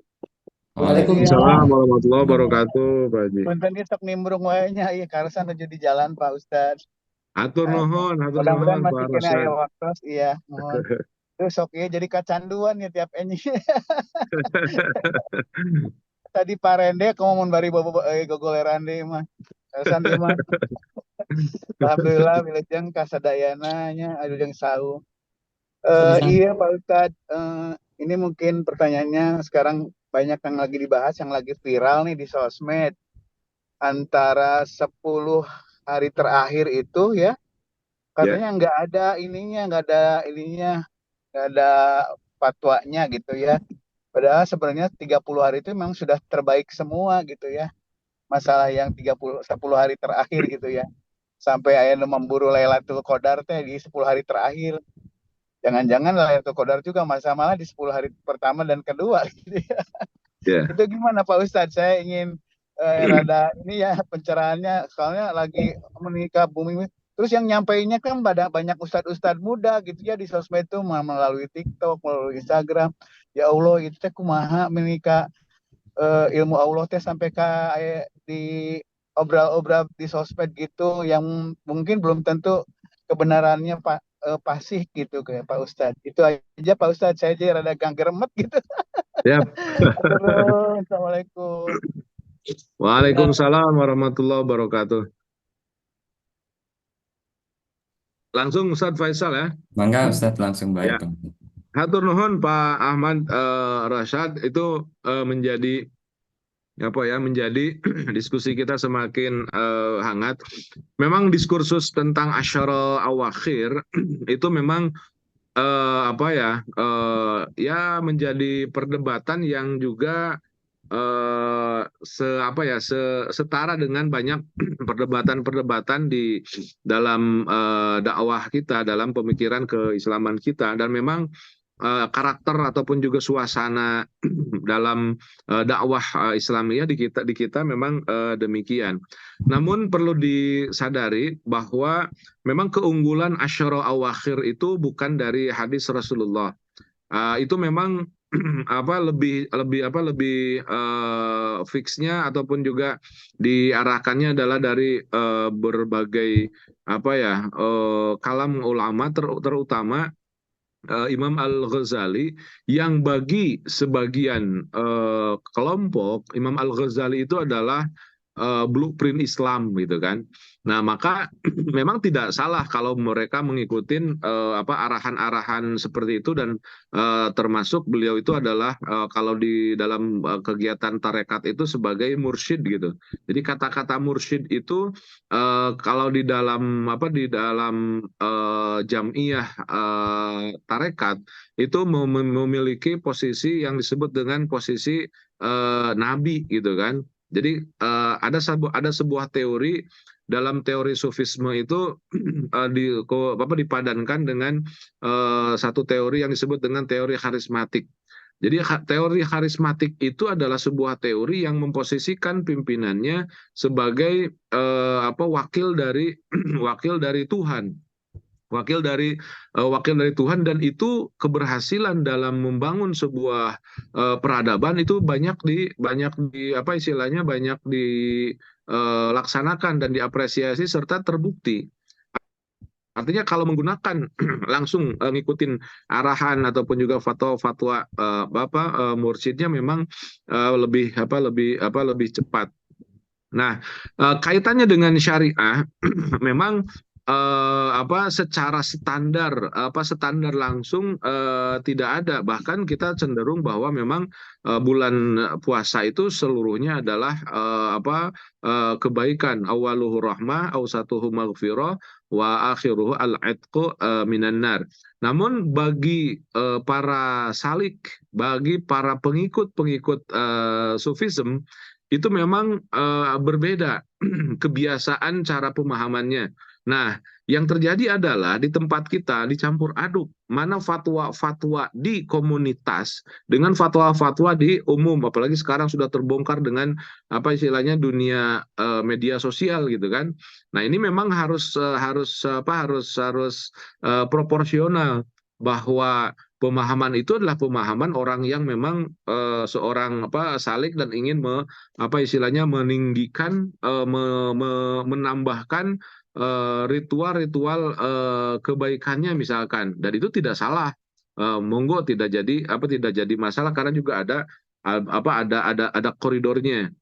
Waalaikumsalam warahmatullahi wabarakatuh, Pak Haji. Punten ieu sok nimbrung wae nya ieu karsa nuju di jalan Pak Ustadz. Hatur nuhun Mudah-mudahan Pak masih kena Rasad. aya waktu, iya, mohon. Terus sok ieu jadi kacanduan ya tiap enyi. Tadi Pak Rende kamu mun bari gogoleran deui mah. Karsan deui mah. Alhamdulillah wilujeng kasadayana nya wilujeng sahu. Iya Pak Ustadz, ini mungkin pertanyaannya sekarang banyak yang lagi dibahas, yang lagi viral nih di sosmed. Antara 10 hari terakhir itu ya, katanya nggak ada fatwanya gitu ya. Padahal sebenarnya 30 hari itu memang sudah terbaik semua gitu ya. Masalah yang 10 hari terakhir gitu ya. Sampai ayah memburu Lailatul Qadar teh di 10 hari terakhir. Jangan-jangan Lailatul Qadar juga malah di 10 hari pertama dan kedua gitu ya. Itu gimana Pak Ustadz? Saya ingin rada ini ya pencerahannya, soalnya lagi menikah bumi. Terus yang nyampeinnya kan banyak ustadz-ustadz muda gitu ya di sosmed itu melalui TikTok, melalui Instagram. Ya Allah itu teh kumaha menikah ilmu Allah teh sampai ke di obral-obral di sosmed gitu yang mungkin belum tentu kebenarannya Pak pasih gitu kayak Pak Ustadz. Itu aja Pak Ustadz, saya aja rada geremet gitu. Siap. Assalamualaikum. Waalaikumsalam warahmatullahi wabarakatuh. Langsung Ustadz Faisal ya. Mangga Ustadz langsung baik. Hatur nuhun Pak Ahmad Rasad, itu menjadi diskusi kita semakin hangat. Memang diskursus tentang Asyara Awakhir itu memang menjadi perdebatan yang juga setara dengan banyak perdebatan di dalam dakwah kita, dalam pemikiran keislaman kita, dan memang karakter ataupun juga suasana dalam dakwah Islamiyah di kita memang demikian. Namun perlu disadari bahwa memang keunggulan Asyara Awakhir itu bukan dari hadis Rasulullah. Itu memang lebih fixnya ataupun juga diarahkannya adalah dari berbagai kalam ulama, terutama Imam Al-Ghazali, yang bagi sebagian kelompok Imam Al-Ghazali itu adalah blueprint Islam gitu kan. Nah, maka memang tidak salah kalau mereka mengikuti arahan-arahan seperti itu, dan termasuk beliau itu adalah kalau di dalam kegiatan tarekat itu sebagai mursyid gitu. Jadi kata-kata mursyid itu kalau di dalam jam'iyah tarekat itu memiliki posisi yang disebut dengan posisi nabi gitu kan. Jadi ada sebuah teori dalam teori sufisme itu dipadankan dengan satu teori yang disebut dengan teori karismatik. Jadi teori karismatik itu adalah sebuah teori yang memposisikan pimpinannya sebagai wakil dari Tuhan. Wakil dari Tuhan, dan itu keberhasilan dalam membangun sebuah peradaban itu banyak dilaksanakan dan diapresiasi serta terbukti. Artinya kalau menggunakan langsung ngikutin arahan ataupun juga fatwa mursyidnya memang lebih cepat. Nah, kaitannya dengan syariah memang secara standar langsung tidak ada. Bahkan kita cenderung bahwa memang bulan puasa itu seluruhnya adalah kebaikan. Awaluhu rahmah, awsatuhu maghfirah, wa akhiruhu al-'itqu minan nar. Namun bagi para salik, bagi para pengikut sufism, itu memang berbeda kebiasaan cara pemahamannya. Nah, yang terjadi adalah di tempat kita dicampur aduk mana fatwa-fatwa di komunitas dengan fatwa-fatwa di umum, apalagi sekarang sudah terbongkar dengan dunia media sosial gitu kan. Nah, ini memang harus proporsional. bahwa pemahaman itu adalah pemahaman orang yang memang seorang salik dan ingin istilahnya meninggikan menambahkan ritual-ritual kebaikannya misalkan, dan itu tidak salah. Monggo, tidak jadi masalah, karena juga ada koridornya.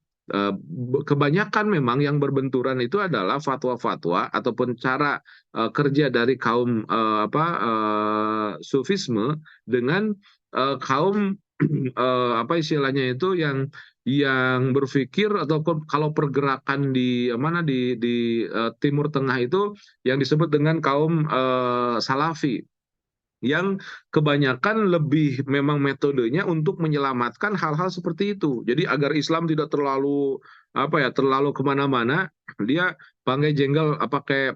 Kebanyakan memang yang berbenturan itu adalah fatwa-fatwa ataupun cara kerja dari kaum sufisme dengan kaum istilahnya itu yang berpikir, atau kalau pergerakan di Timur Tengah itu yang disebut dengan kaum Salafi, yang kebanyakan lebih memang metodenya untuk menyelamatkan hal-hal seperti itu. Jadi agar Islam tidak terlalu terlalu kemana-mana, dia pakai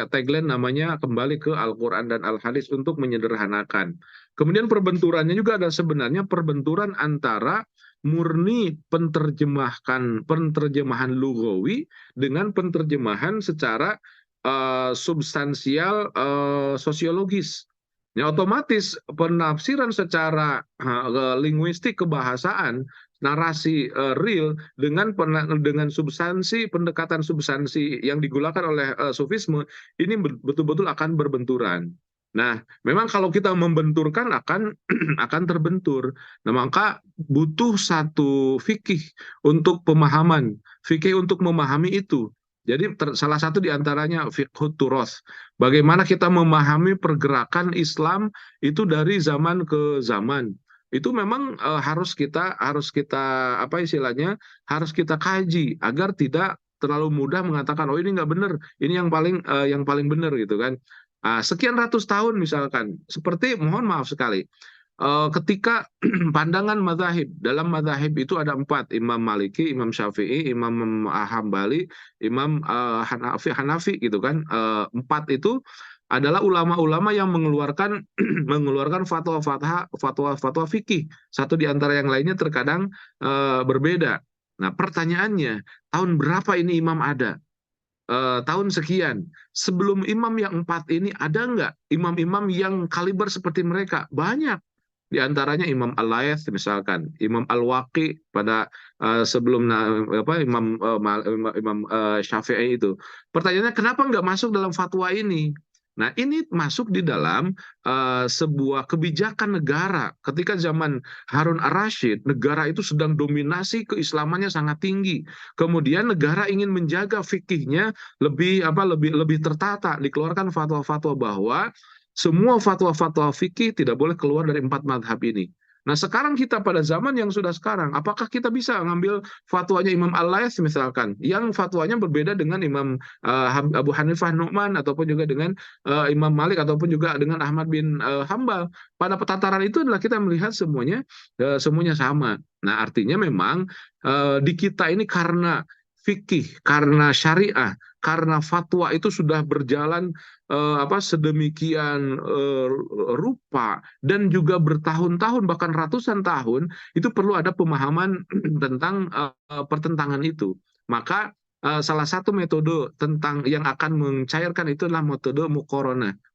tagline namanya kembali ke Al-Quran dan Al-Hadis untuk menyederhanakan. Kemudian perbenturannya juga ada sebenarnya perbenturan antara murni penterjemahan lugawi dengan penterjemahan secara substansial sosiologis. Ya, otomatis penafsiran secara linguistik kebahasaan, narasi real dengan substansi, pendekatan substansi yang digunakan oleh sufisme ini betul-betul akan berbenturan. Nah, memang kalau kita membenturkan akan terbentur. Nah, maka butuh satu fikih untuk pemahaman, fikih untuk memahami itu. Jadi salah satu diantaranya fiqhut turas. Bagaimana kita memahami pergerakan Islam itu dari zaman ke zaman. Itu memang harus kita harus kita kaji agar tidak terlalu mudah mengatakan oh ini nggak benar, ini yang paling benar gitu kan. Sekian ratus tahun misalkan, seperti mohon maaf sekali. Ketika pandangan mazahib, dalam mazahib itu ada 4, Imam Maliki, Imam Syafi'i, Imam Hambali, Imam Hanafi gitu kan. 4 itu adalah ulama-ulama yang mengeluarkan fatwa fikih. Satu di antara yang lainnya terkadang berbeda. Nah, pertanyaannya, tahun berapa ini imam ada? Tahun sekian. Sebelum imam yang 4 ini ada nggak imam-imam yang kaliber seperti mereka? Banyak. Di antaranya Imam Al-Layth misalkan, Imam Al-Waqi pada sebelum Imam Syafi'i itu. Pertanyaannya, kenapa nggak masuk dalam fatwa ini? Nah, ini masuk di dalam sebuah kebijakan negara. Ketika zaman Harun ar-Rasyid, negara itu sedang dominasi keislamannya sangat tinggi. Kemudian negara ingin menjaga fikihnya lebih tertata, dikeluarkan fatwa-fatwa bahwa semua fatwa-fatwa fikih tidak boleh keluar dari 4 madhab ini. Nah, sekarang kita pada zaman yang sudah sekarang, apakah kita bisa ngambil fatwanya Imam Al-Layth misalkan, yang fatwanya berbeda dengan Imam Abu Hanifah Nu'man, ataupun juga dengan Imam Malik, ataupun juga dengan Ahmad bin Hambal. Pada tataran itu adalah kita melihat semuanya sama. Nah, artinya memang di kita ini karena fikih, karena syariah, karena fatwa itu sudah berjalan sedemikian rupa dan juga bertahun-tahun bahkan ratusan tahun, itu perlu ada pemahaman tentang pertentangan itu. Maka salah satu metode tentang yang akan mencairkan itu adalah metode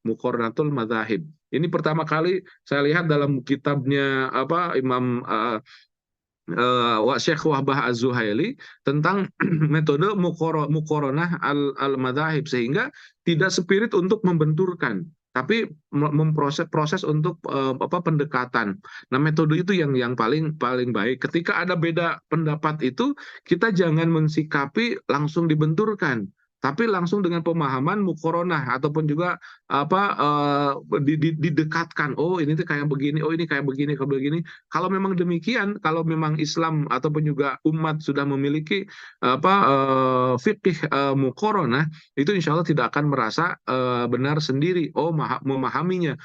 muqoronatul madzahib. Ini pertama kali saya lihat dalam kitabnya Imam Syekh Wahbah Az-Zuhaili tentang metode muqaronah al-madzahib, sehingga tidak spirit untuk membenturkan, tapi proses untuk pendekatan. Nah, metode itu yang paling baik. Ketika ada beda pendapat itu, kita jangan mensikapi langsung dibenturkan, tapi langsung dengan pemahaman muqaronah, ataupun juga didekatkan. Oh, ini tuh kayak begini, oh ini kayak begini. Kalau memang demikian, kalau memang Islam ataupun juga umat sudah memiliki fikih muqaronah, itu insya Allah tidak akan merasa benar sendiri. Oh, memahaminya.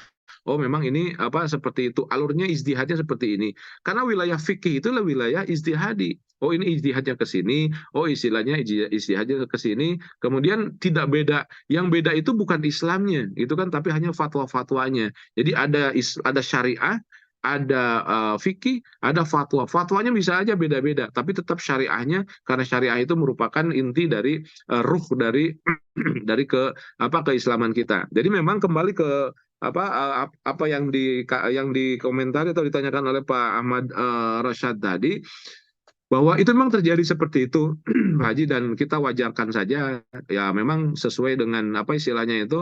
Oh, memang ini seperti itu, alurnya ijtihadnya seperti ini. Karena wilayah fikih itulah wilayah ijtihadi. Oh, ini ijtihadnya ke sini, oh istilahnya ijtihadnya ke sini. Kemudian tidak beda. Yang beda itu bukan Islamnya, gitu kan, tapi hanya fatwa-fatwanya. Jadi ada syariah, ada fikih, ada fatwa. Fatwanya bisa aja beda-beda, tapi tetap syariahnya, karena syariah itu merupakan inti dari ruh dari keislaman kita. Jadi memang kembali ke apa yang dikomentari atau ditanyakan oleh Pak Ahmad Rasyad tadi, bahwa itu memang terjadi seperti itu, Pak Haji, dan kita wajarkan saja. Ya memang sesuai dengan apa istilahnya itu,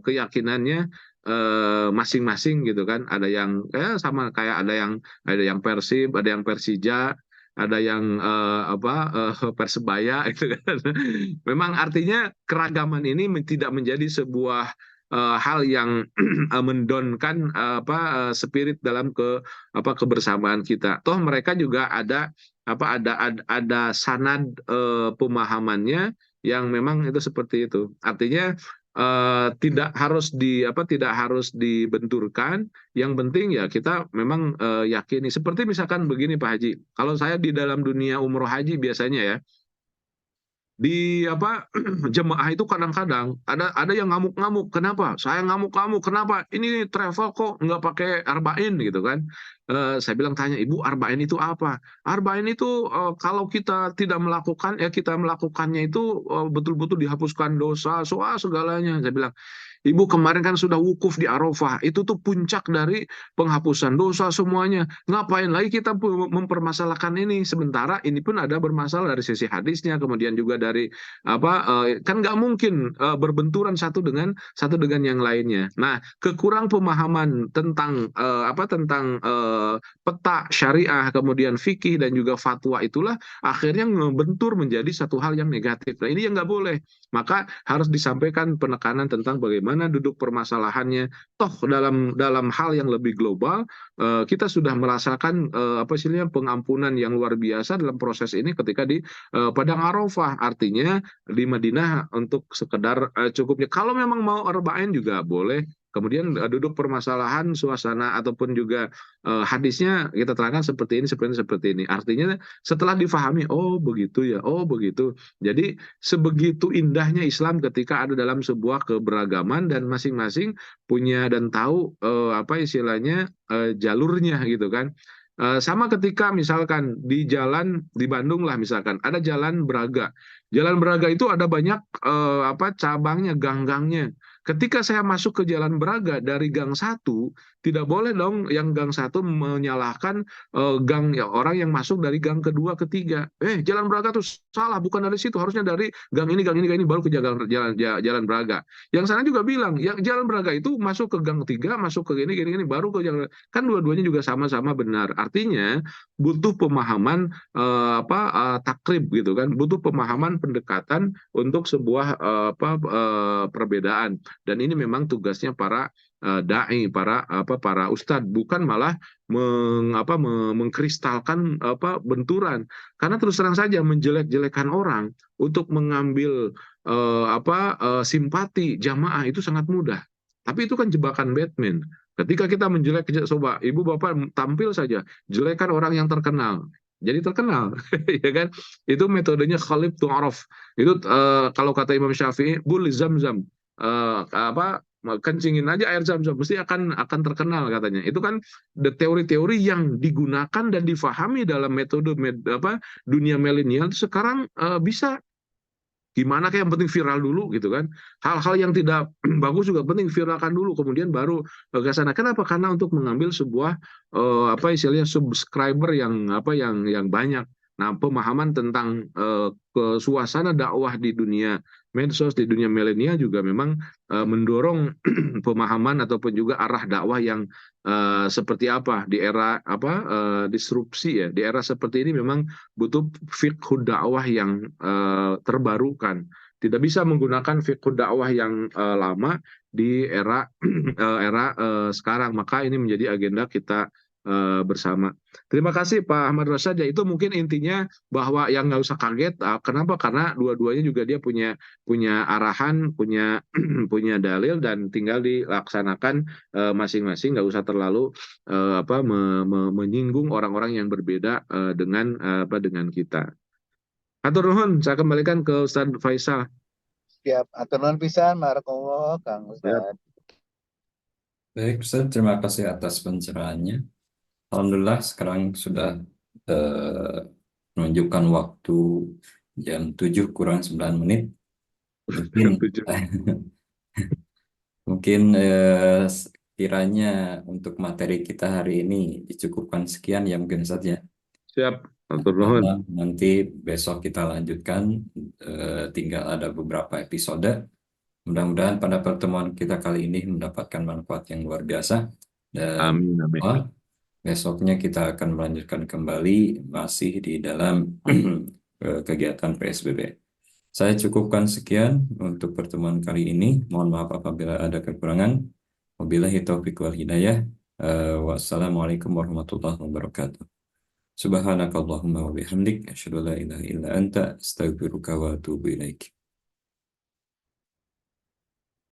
keyakinannya masing-masing gitu kan. Ada yang sama kayak ada yang Persib, ada yang Persija, ada yang Persebaya gitu kan. Memang artinya keragaman ini tidak menjadi sebuah hal yang mendonkan spirit dalam kebersamaan kita. Toh mereka juga ada sanad pemahamannya yang memang itu seperti itu. Artinya tidak harus dibenturkan. Yang penting ya kita memang yakini. Seperti misalkan begini Pak Haji, kalau saya di dalam dunia umroh haji biasanya ya, di jemaah itu kadang-kadang ada yang ngamuk-ngamuk. Kenapa saya ngamuk-ngamuk? Kenapa ini travel kok nggak pakai arba'in gitu kan? Saya bilang, tanya ibu, arba'in itu apa? Arba'in itu kalau kita tidak melakukan, ya kita melakukannya itu betul-betul dihapuskan dosa soal segalanya. Saya bilang, ibu kemarin kan sudah wukuf di Arafah, itu tuh puncak dari penghapusan dosa semuanya. Ngapain lagi kita mempermasalahkan ini? Sementara ini pun ada bermasalah dari sisi hadisnya, kemudian juga dari kan nggak mungkin berbenturan satu dengan yang lainnya. Nah, kekurang pemahaman tentang peta syariah, kemudian fikih dan juga fatwa itulah akhirnya membentur menjadi satu hal yang negatif. Nah, ini yang nggak boleh. Maka harus disampaikan penekanan tentang bagaimana duduk permasalahannya. Toh dalam hal yang lebih global, kita sudah merasakan pengampunan yang luar biasa dalam proses ini ketika di Padang Arafah. Artinya di Madinah untuk sekedar cukupnya. Kalau memang mau arba'in juga boleh. Kemudian duduk permasalahan suasana ataupun juga hadisnya kita terangkan seperti ini. Artinya setelah difahami, oh begitu ya, oh begitu. Jadi sebegitu indahnya Islam ketika ada dalam sebuah keberagaman dan masing-masing punya dan tahu jalurnya gitu kan. Sama ketika misalkan di jalan di Bandung lah, misalkan ada jalan Braga. Jalan Braga itu ada banyak cabangnya, gang-gangnya. Ketika saya masuk ke Jalan Braga dari gang 1, tidak boleh dong yang gang 1 menyalahkan gang ya, orang yang masuk dari gang kedua, ketiga. Jalan Braga tuh salah, bukan dari situ, harusnya dari gang ini baru ke jalan Braga. Yang sana juga bilang, ya Jalan Braga itu masuk ke gang 3, masuk ke gini baru ke jalan. Kan dua-duanya juga sama-sama benar. Artinya butuh pemahaman takrib gitu kan, butuh pemahaman pendekatan untuk sebuah perbedaan. Dan ini memang tugasnya para dai, para ustadz, bukan malah mengkristalkan benturan. Karena terus terang saja menjelek-jelekan orang untuk mengambil simpati jamaah itu sangat mudah. Tapi itu kan jebakan Batman. Ketika kita coba ibu bapak tampil saja jelekan orang yang terkenal, jadi terkenal, ya kan? Itu metodenya Khalif Tu'araf. Itu kalau kata Imam Syafi'i, bul zam-zam, kencingin aja air zam-zam, mesti akan terkenal katanya. Itu kan teori-teori yang digunakan dan difahami dalam metode dunia milenial sekarang bisa. Gimana kayak yang penting viral dulu gitu kan. Hal-hal yang tidak bagus juga penting viralkan dulu, kemudian baru ke sana. Kenapa? Karena untuk mengambil sebuah subscriber yang banyak. Nah, pemahaman tentang suasana dakwah di dunia medsos, di dunia milenial juga memang mendorong pemahaman ataupun juga arah dakwah yang seperti apa di era disrupsi ya. Di era seperti ini memang butuh fiqh dakwah yang terbarukan. Tidak bisa menggunakan fiqh dakwah yang lama di era sekarang. Maka ini menjadi agenda kita bersama. Terima kasih Pak Ahmad Rasyad. Ya, itu mungkin intinya bahwa yang nggak usah kaget. Kenapa? Karena dua-duanya juga dia punya arahan, punya dalil, dan tinggal dilaksanakan masing-masing. Nggak usah terlalu menyinggung orang-orang yang berbeda dengan kita. Atur nuhun, saya kembalikan ke Ustadz Faisal. Siap, atur nuhun pisan, barakallah Kang Ustadz. Baik, Ustaz, terima kasih atas pencerahannya. Alhamdulillah sekarang sudah menunjukkan waktu jam 7 kurang 9 menit. Mungkin Mungkin kiranya untuk materi kita hari ini dicukupkan sekian ya mungkin saja. Siap, atur nuhun. Nanti besok kita lanjutkan, tinggal ada beberapa episode. Mudah-mudahan pada pertemuan kita kali ini mendapatkan manfaat yang luar biasa. Dan Amin, amin. besoknya kita akan melanjutkan kembali masih di dalam kegiatan PSBB. Saya cukupkan sekian untuk pertemuan kali ini. Mohon maaf apabila ada kekurangan. Wabillahi taufiq wal hidayah. Wassalamualaikum warahmatullahi wabarakatuh. Subhanakallahumma wa bihamdik asyhadu an la ilaha illa anta astaghfiruka wa atubu ilaik.